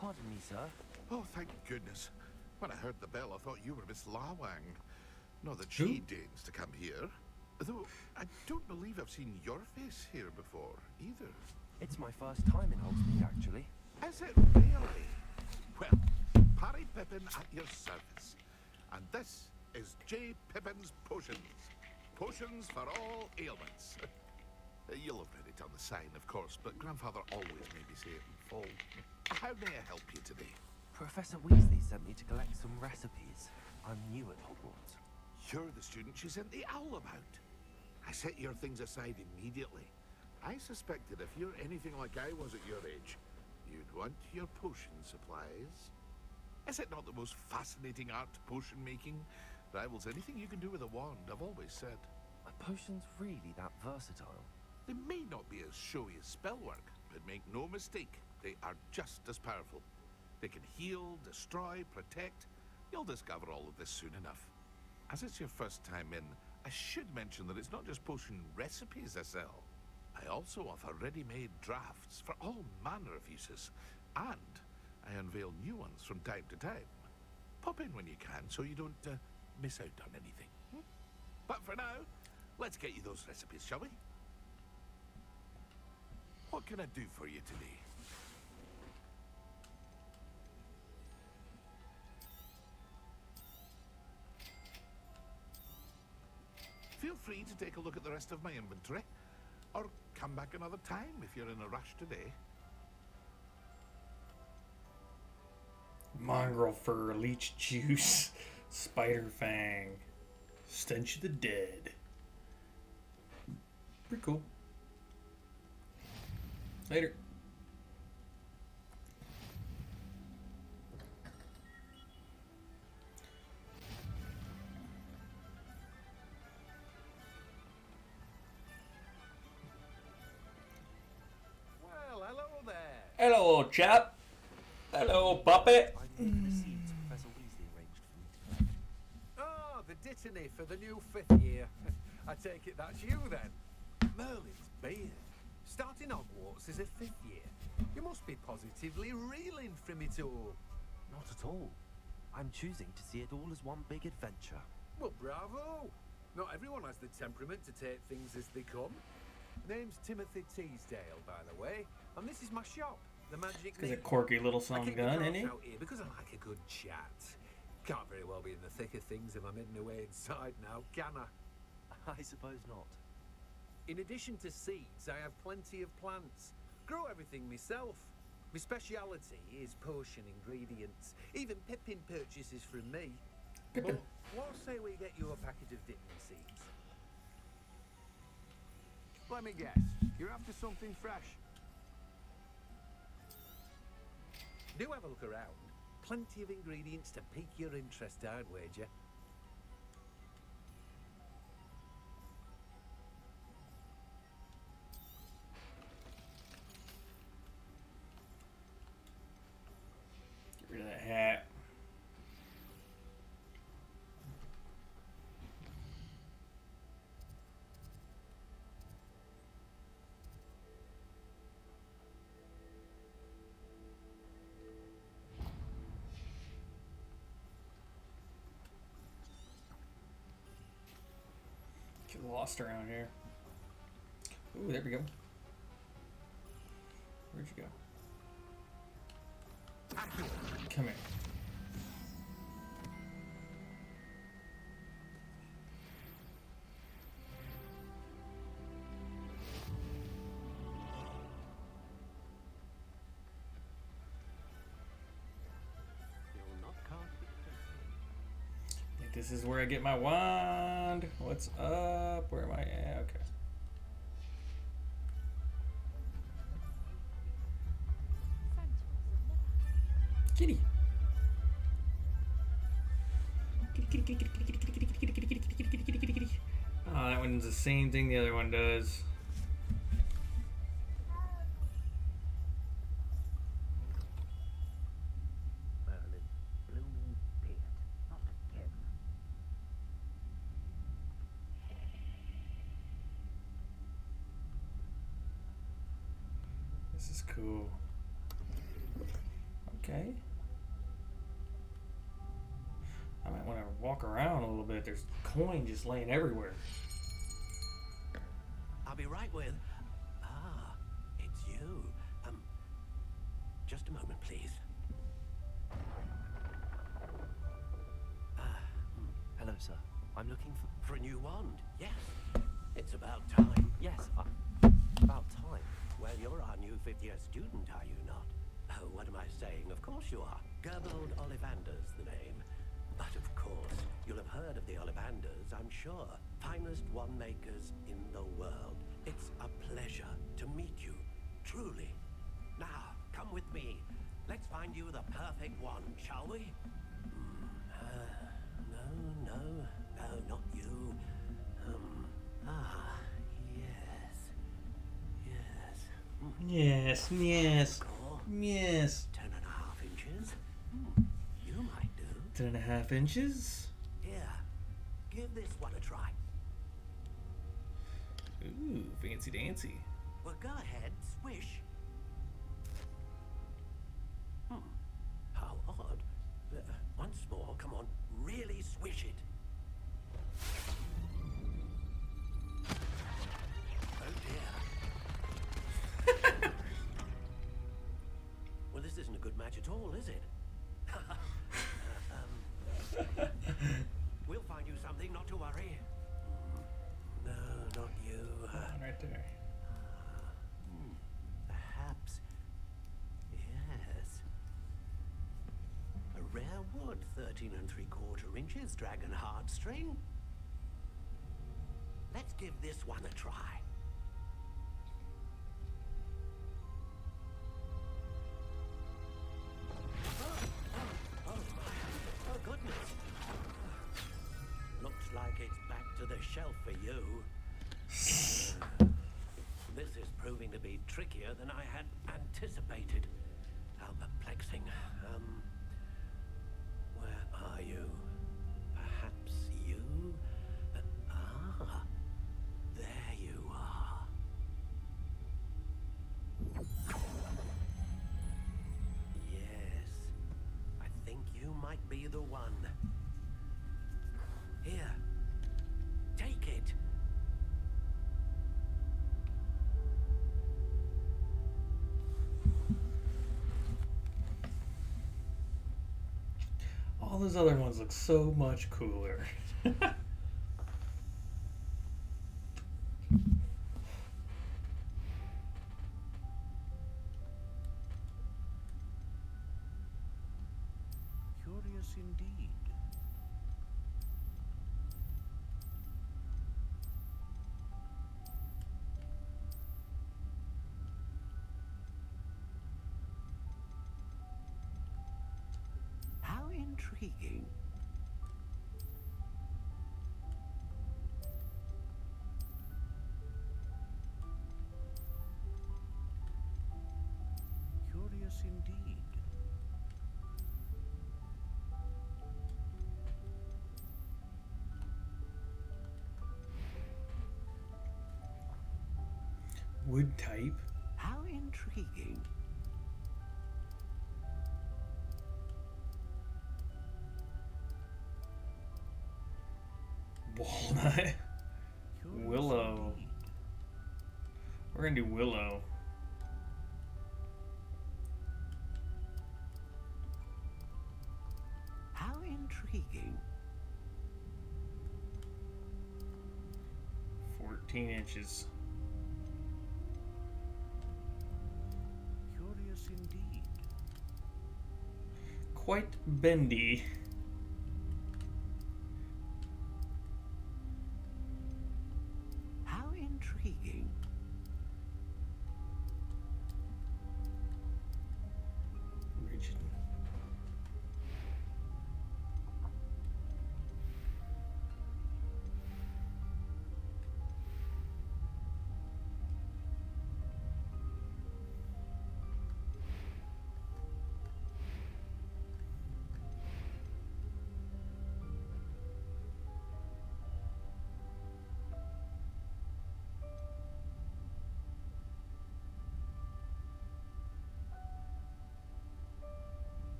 Pardon me, sir. Oh, thank goodness. When I heard the bell, I thought you were Miss Lawang. Not that she deigns to come here. Though, I don't believe I've seen your face here before, either. It's my first time in Hogsmeade, actually. Is it really? Well, Parry Pippin at your service. And this is J. Pippin's Potions. Potions for all ailments. You'll have read it on the sign, of course, but Grandfather always made me say it in full. How may I help you today? Professor Weasley sent me to collect some recipes. I'm new at Hogwarts. You're the student she sent the owl about. I set your things aside immediately. I suspected if you're anything like I was at your age, you'd want your potion supplies. Is it not the most fascinating art, potion making? Rivals anything you can do with a wand, I've always said. Are potions really that versatile? They may not be as showy as spellwork, but make no mistake, they are just as powerful. They can heal, destroy, protect. You'll discover all of this soon enough. As it's your first time in, I should mention that it's not just potion recipes I sell. I also offer ready-made drafts for all manner of uses, and I unveil new ones from time to time. Pop in when you can so you don't miss out on anything. But for now, let's get you those recipes, shall we? What can I do for you today? Feel free to take a look at the rest of my inventory, or come back another time if you're in a rush today. Mongrel fur, leech juice, spider fang, stench of the dead. Pretty cool. Later. Well, hello there. Hello, old chap. Hello, puppet. Ah, the Dittany for the new 5th year. I take it that's you then. Merlin's beard. Starting Hogwarts is a 5th year. You must be positively reeling from it all. Not at all. I'm choosing to see it all as one big adventure. Well, bravo. Not everyone has the temperament to take things as they come. Name's Timothy Teasdale, by the way, and this is my shop, the Magic It's a Needle. quirky little I song keep gun, the isn't it? out here because I like a good chat. Can't very well be in the thick of things if I'm hidden away inside now, can I? I suppose not. In addition to seeds, I have plenty of plants. Grow everything myself. My speciality is potion ingredients. Even Pippin purchases from me. Pippin. But what say we get you a packet of dipping seeds? Let me guess. You're after something fresh. Do have a look around. Plenty of ingredients to pique your interest, I'd wager. Get rid of that hat. Get lost around here. Ooh, there we go. Where'd you go? Come here. I think this is where I get my wand. What's up? Where am I at? Okay. Kitty. Oh, that one's the same thing the other one does. Merlin, blooming beard, not again. This is cool. Okay. I might want to walk around a little bit. There's coin just laying everywhere. I'll be right with... Ah, it's you. Just a moment, please. Hello, sir. I'm looking For a new wand, yes. It's about time. Yes, about time. Well, you're our new fifth-year student, are you not? Oh, what am I saying? Of course you are. Gerbold Ollivander's the name. But of course, you'll have heard of the Ollivanders, I'm sure. Finest wand makers in the world. It's a pleasure to meet you, truly. Now, come with me. Let's find you the perfect wand, shall we? No, not you. Yes, yes, yes. 10.5 inches. You might do. 10.5 inches. Here, give this one a try. Ooh, fancy dancy. Well, go ahead, swish. How odd. Once more, come on, really swish it. Oh dear. Well, this isn't a good match at all, is it? We'll find you something, not to worry. No, not you. Right there. Perhaps. Yes. A rare wood, 13 3/4 inches, dragon heartstring. Let's give this one a try. Oh, goodness. Looks like it's back to the shelf for you. This is proving to be trickier than I had anticipated. How perplexing. Where are you? Perhaps you? There you are. Yes, I think you might be the one. Here, take it. those other ones look so much cooler. Curious indeed. How intriguing. Curious indeed. Wood type. How intriguing. Walnut. Willow. We're gonna do willow. How intriguing. 14 inches. Curious indeed. Quite bendy. How intriguing. Rigid.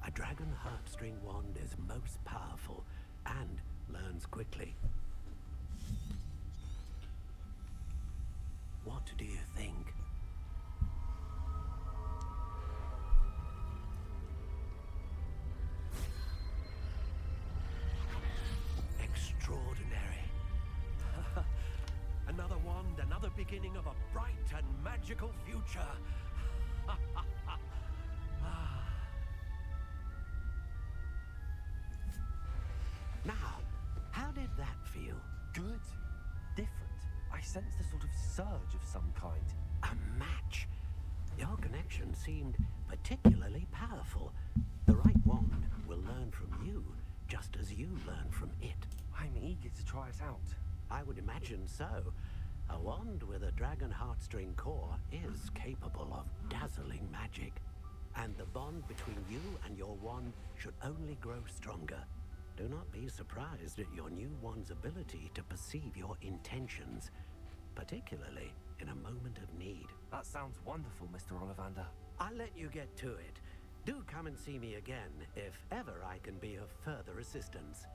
A dragon heartstring wand is most powerful and learns quickly. What do you think? Extraordinary. Another wand, another beginning of a bright and magical future. Now, how did that feel? Good. Different. I sensed a sort of surge of some kind. A match. Your connection seemed particularly powerful. The right wand will learn from you, just as you learn from it. I'm eager to try it out. I would imagine so. A wand with a dragon heartstring core is capable of dazzling magic. And the bond between you and your wand should only grow stronger. Do not be surprised at your new wand's ability to perceive your intentions, particularly in a moment of need. That sounds wonderful, Mr. Ollivander. I'll let you get to it. Do come and see me again if ever I can be of further assistance.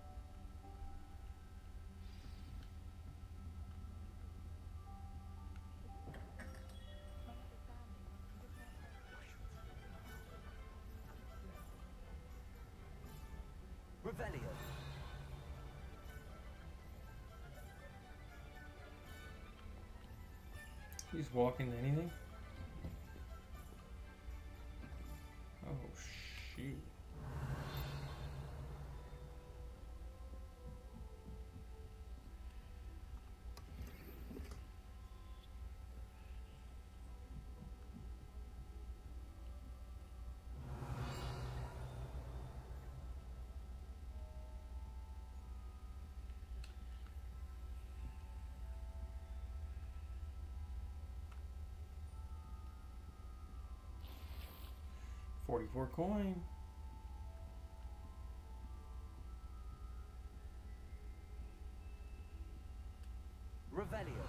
Revelio. He's walking anything? Oh, shoot. $44 coin. Revelio.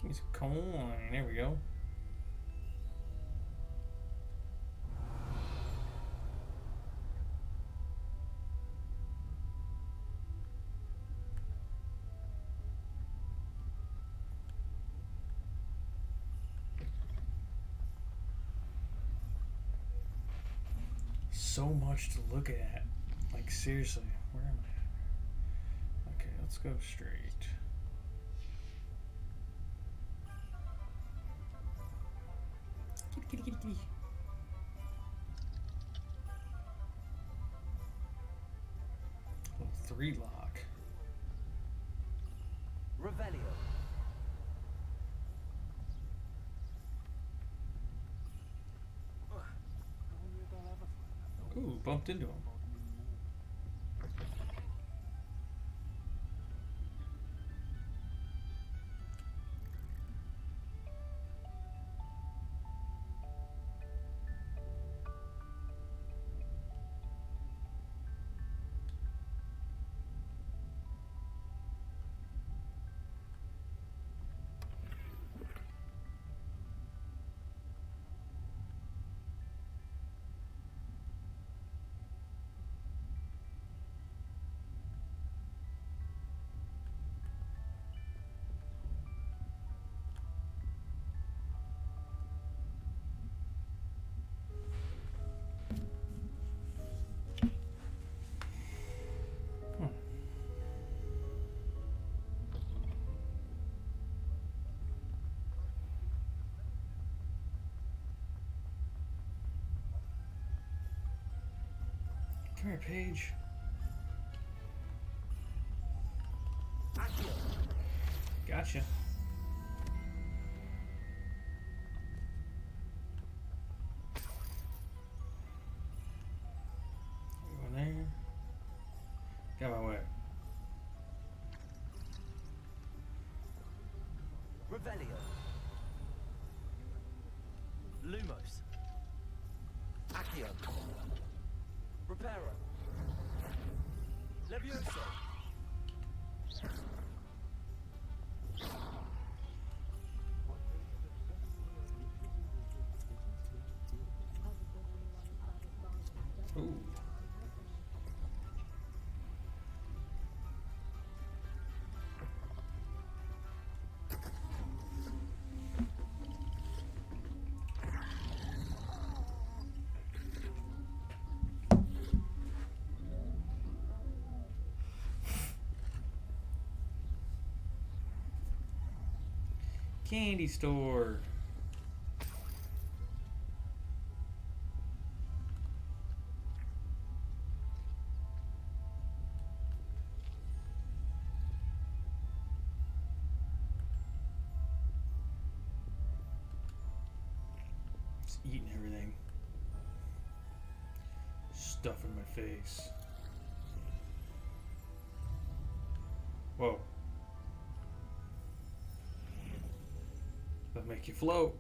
Give me some coin. There we go. So much to look at. Like, seriously, where am I? Okay, let's go straight. Kitty, kitty, kitty, kitty. Level 3 lock. Revelio. Ooh, bumped into him. Come here, Paige. Gotcha. Go in there. Got my way. Revelio. Lumos. Accio. Reparo. Levioso. Ooh. Candy store. Just eating everything. Stuff in my face. Whoa. That'll make you float.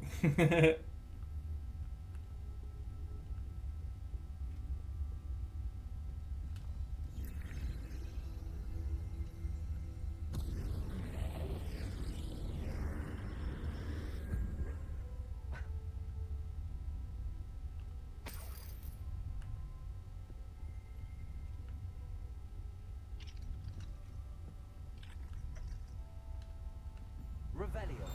Revelio.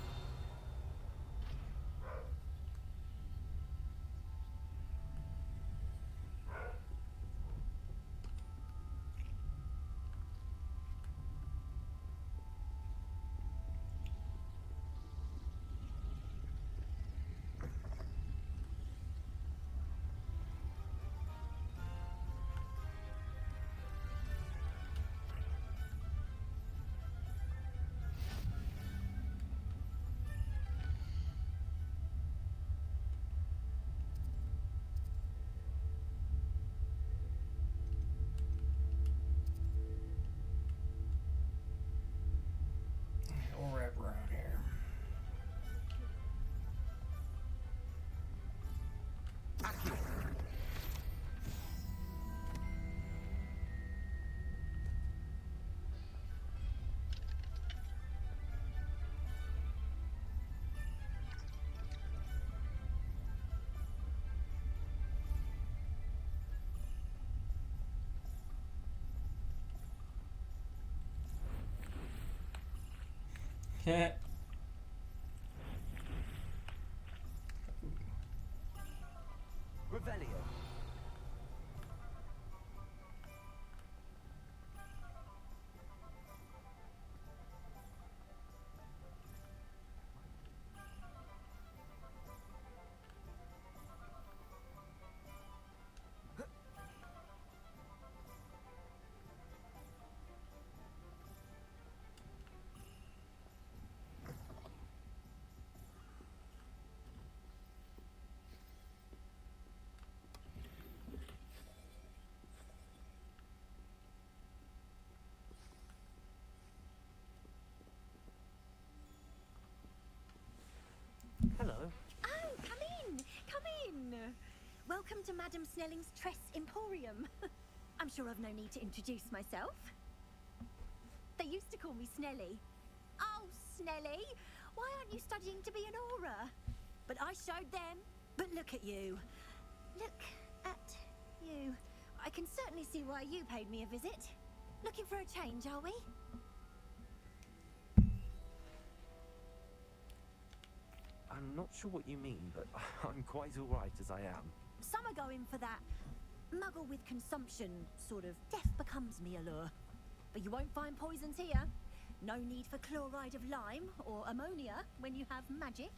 Yeah. Revelio. Hello. Oh, come in! Come in! Welcome to Madame Snelling's Tress Emporium. I'm sure I've no need to introduce myself. They used to call me Snelly. Oh, Snelly! Why aren't you studying to be an aura? But I showed them. But look at you. Look at you. I can certainly see why you paid me a visit. Looking for a change, are we? I'm not sure what you mean, but I'm quite alright as I am. Some are going for that muggle with consumption, sort of death becomes me allure. But you won't find poisons here. No need for chloride of lime or ammonia when you have magic.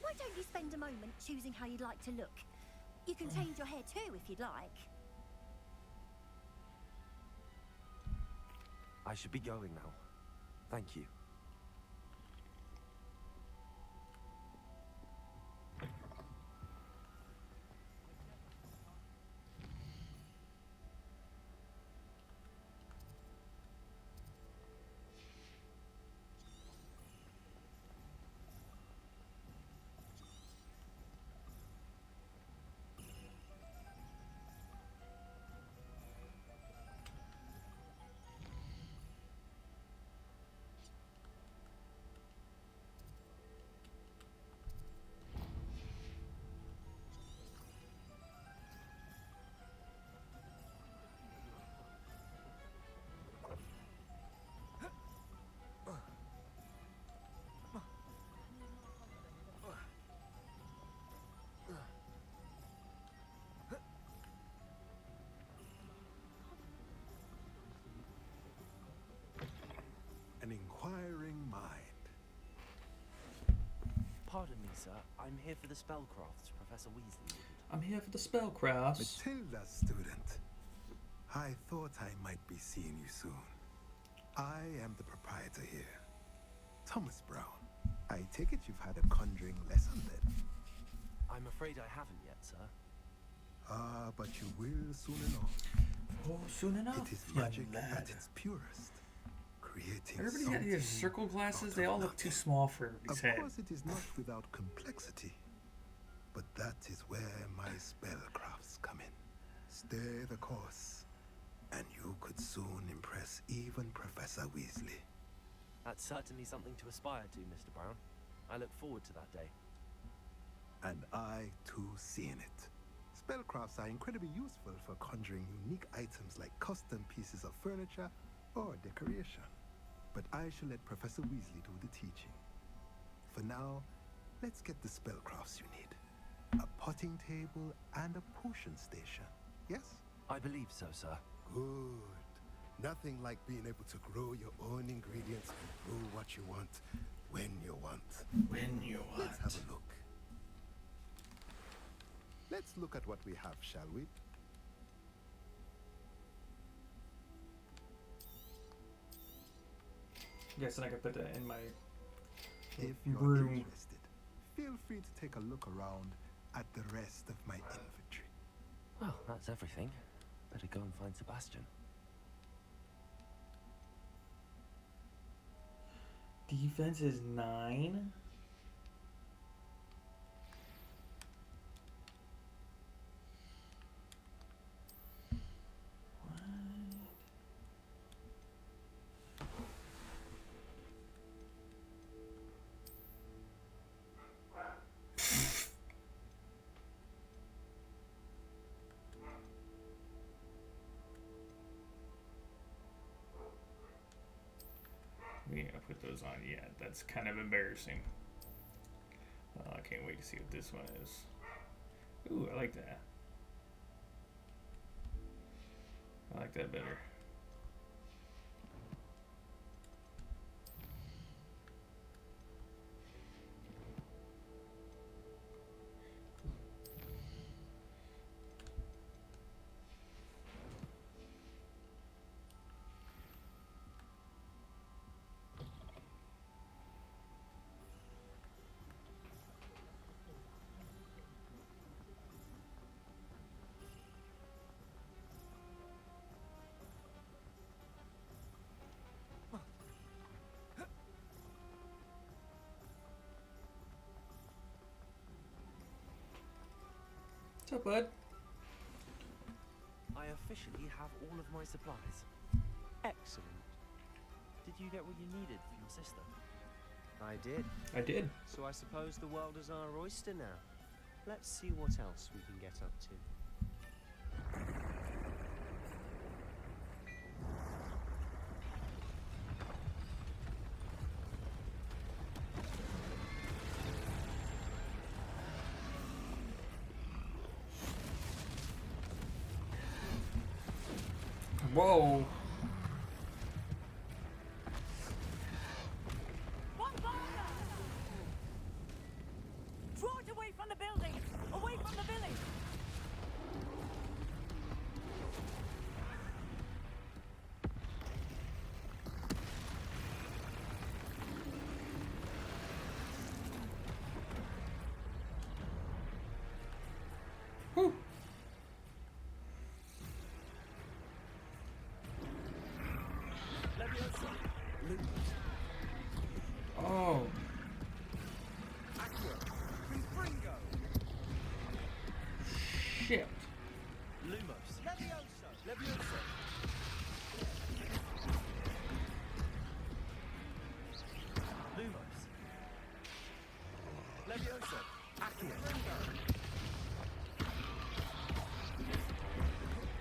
Why don't you spend a moment choosing how you'd like to look? You can change your hair too if you'd like. I should be going now. Thank you. An inquiring mind. Pardon me, sir. I'm here for the spellcrafts Professor Weasley ordered. I'm here for the spellcrafts. Matilda, student. I thought I might be seeing you soon. I am the proprietor here, Thomas Brown. I take it you've had a conjuring lesson then? I'm afraid I haven't yet, sir. Ah, but you will soon enough. Oh, soon enough. It is young magic lad. at its purest. Creating Everybody had these something circle glasses. out They of all look nothing. too small for his Of head. course, it is not without complexity, but that is where my spellcrafts come in. Stay the course, and you could soon impress even Professor Weasley. That's certainly something to aspire to, Mr. Brown. I look forward to that day. And I, too, seeing it. Spellcrafts are incredibly useful for conjuring unique items like custom pieces of furniture or decoration. But I shall let Professor Weasley do the teaching. For now, let's get the spellcrafts you need. A potting table and a potion station, yes? I believe so, sir. Good. Nothing like being able to grow your own ingredients and brew what you want, when you want. When you want. Let's have a look. Let's look at what we have, shall we? Guess I could put that in my If you're broom. interested, feel free to take a look around at the rest of my inventory. Well, that's everything. Better go and find Sebastian. Defense is 9. We ain't gonna put those on yet. That's kind of embarrassing. I can't wait to see what this one is. Ooh, I like that. I like that better. What's up, bud? I officially have all of my supplies. Excellent. Did you get what you needed for your sister? I did. I did. So I suppose the world is our oyster now. Let's see what else we can get up to. Whoa. Draw it away from the building! Away from the village! Whew. Oh. Shit. Lumos. Levioso. Levioso. Lumos. Levioso. Accio.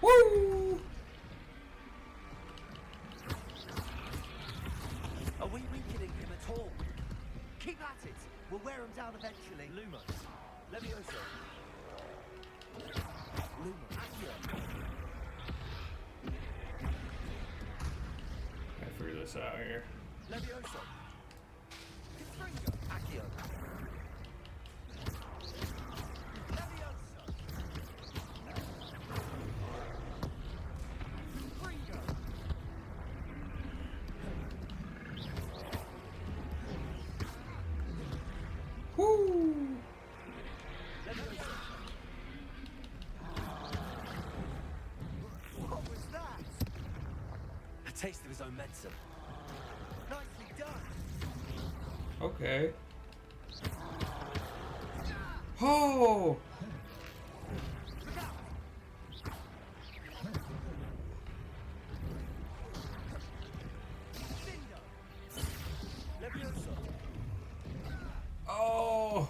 Woo! Are we weakening him at all? Keep at it. We'll wear him down eventually. Lumos. Levioso. Lumos. Accio. I figure this out here. Levioso. Confringo. Accio. Levioso. Confringo. Woo! Levioso. What was that? A taste of his own medicine. Nicely done. Okay. Oh! Levioso. Oh!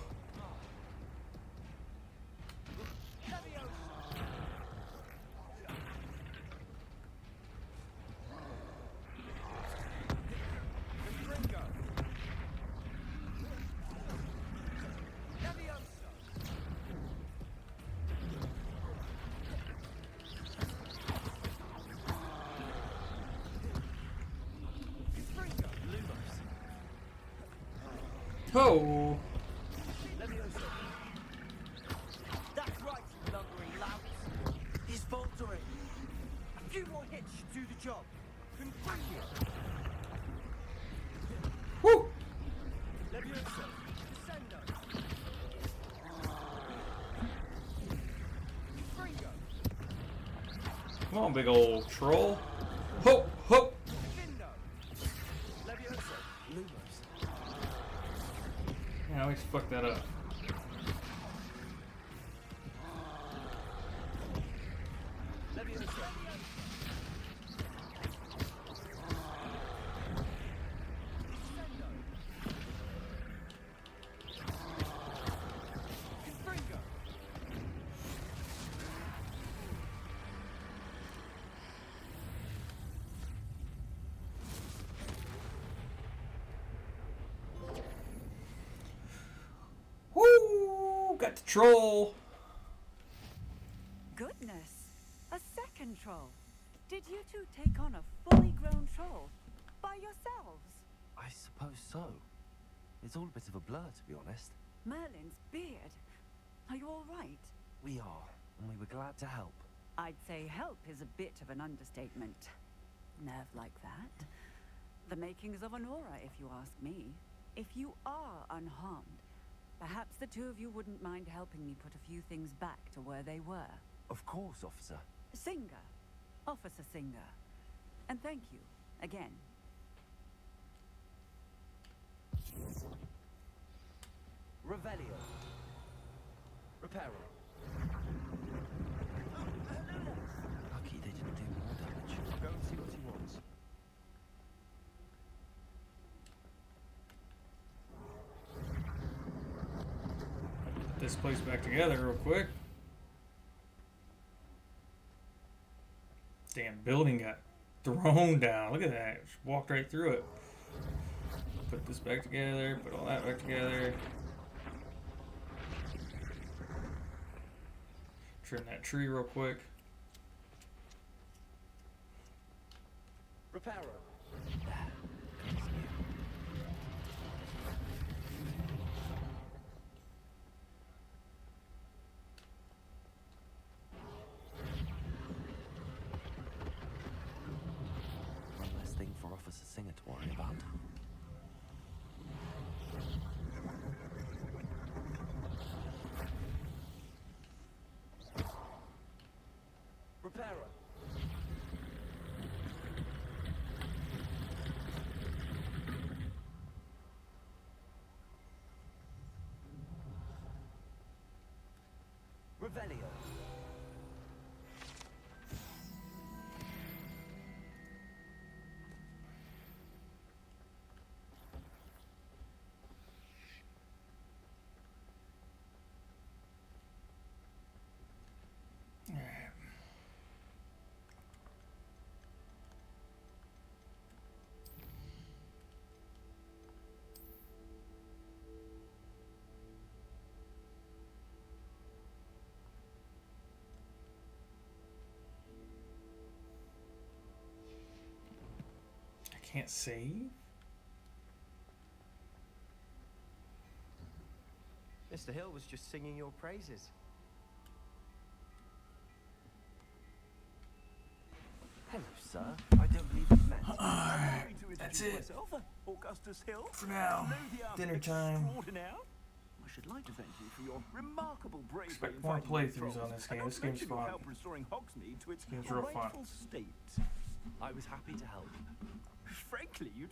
Oh! That's right, you lumbering louts. He's faltering. A few more hits should do the job. Confringo. Woo! Levioso. Descendo. Confringo. Come on, big old troll. Ho! Ho! Findo. Levioso. Lumos. Yeah, I always fuck that up. Levioso. Descendo. Confringo. got the troll. Goodness, a second troll. Did you two take on a fully grown troll by yourselves? I suppose so. It's all a bit of a blur, to be honest. Merlin's beard. Are you all right? We are, and we were glad to help. I'd say help is a bit of an understatement. Nerve like that. The makings of an aura, if you ask me. If you are unharmed, perhaps the two of you wouldn't mind helping me put a few things back to where they were. Of course, officer. Singer. Officer Singer. And thank you, again. Revelio. Reparo. Lucky they didn't do more damage. Go and see what he wants. Put this place back together real quick. Damn building got thrown down. Look at that. Just walked right through it. Put this back together. Put all that back together. Trim that tree real quick. Reparo. One less thing for Officer Singer to worry about. Reparo. Revelio. Can't save? Mr. Hill was just singing your praises. Hello, sir. I don't believe you've met. Alright, that's it. Myself, Augustus Hill. For now. Dinner time. I should like to thank you for your remarkable bravery Expect in more fighting playthroughs trolls, on this game. and This not game's mention your fun. help restoring Hogsmeade to its This game's real fun. rightful state. I was happy to help. Frankly, you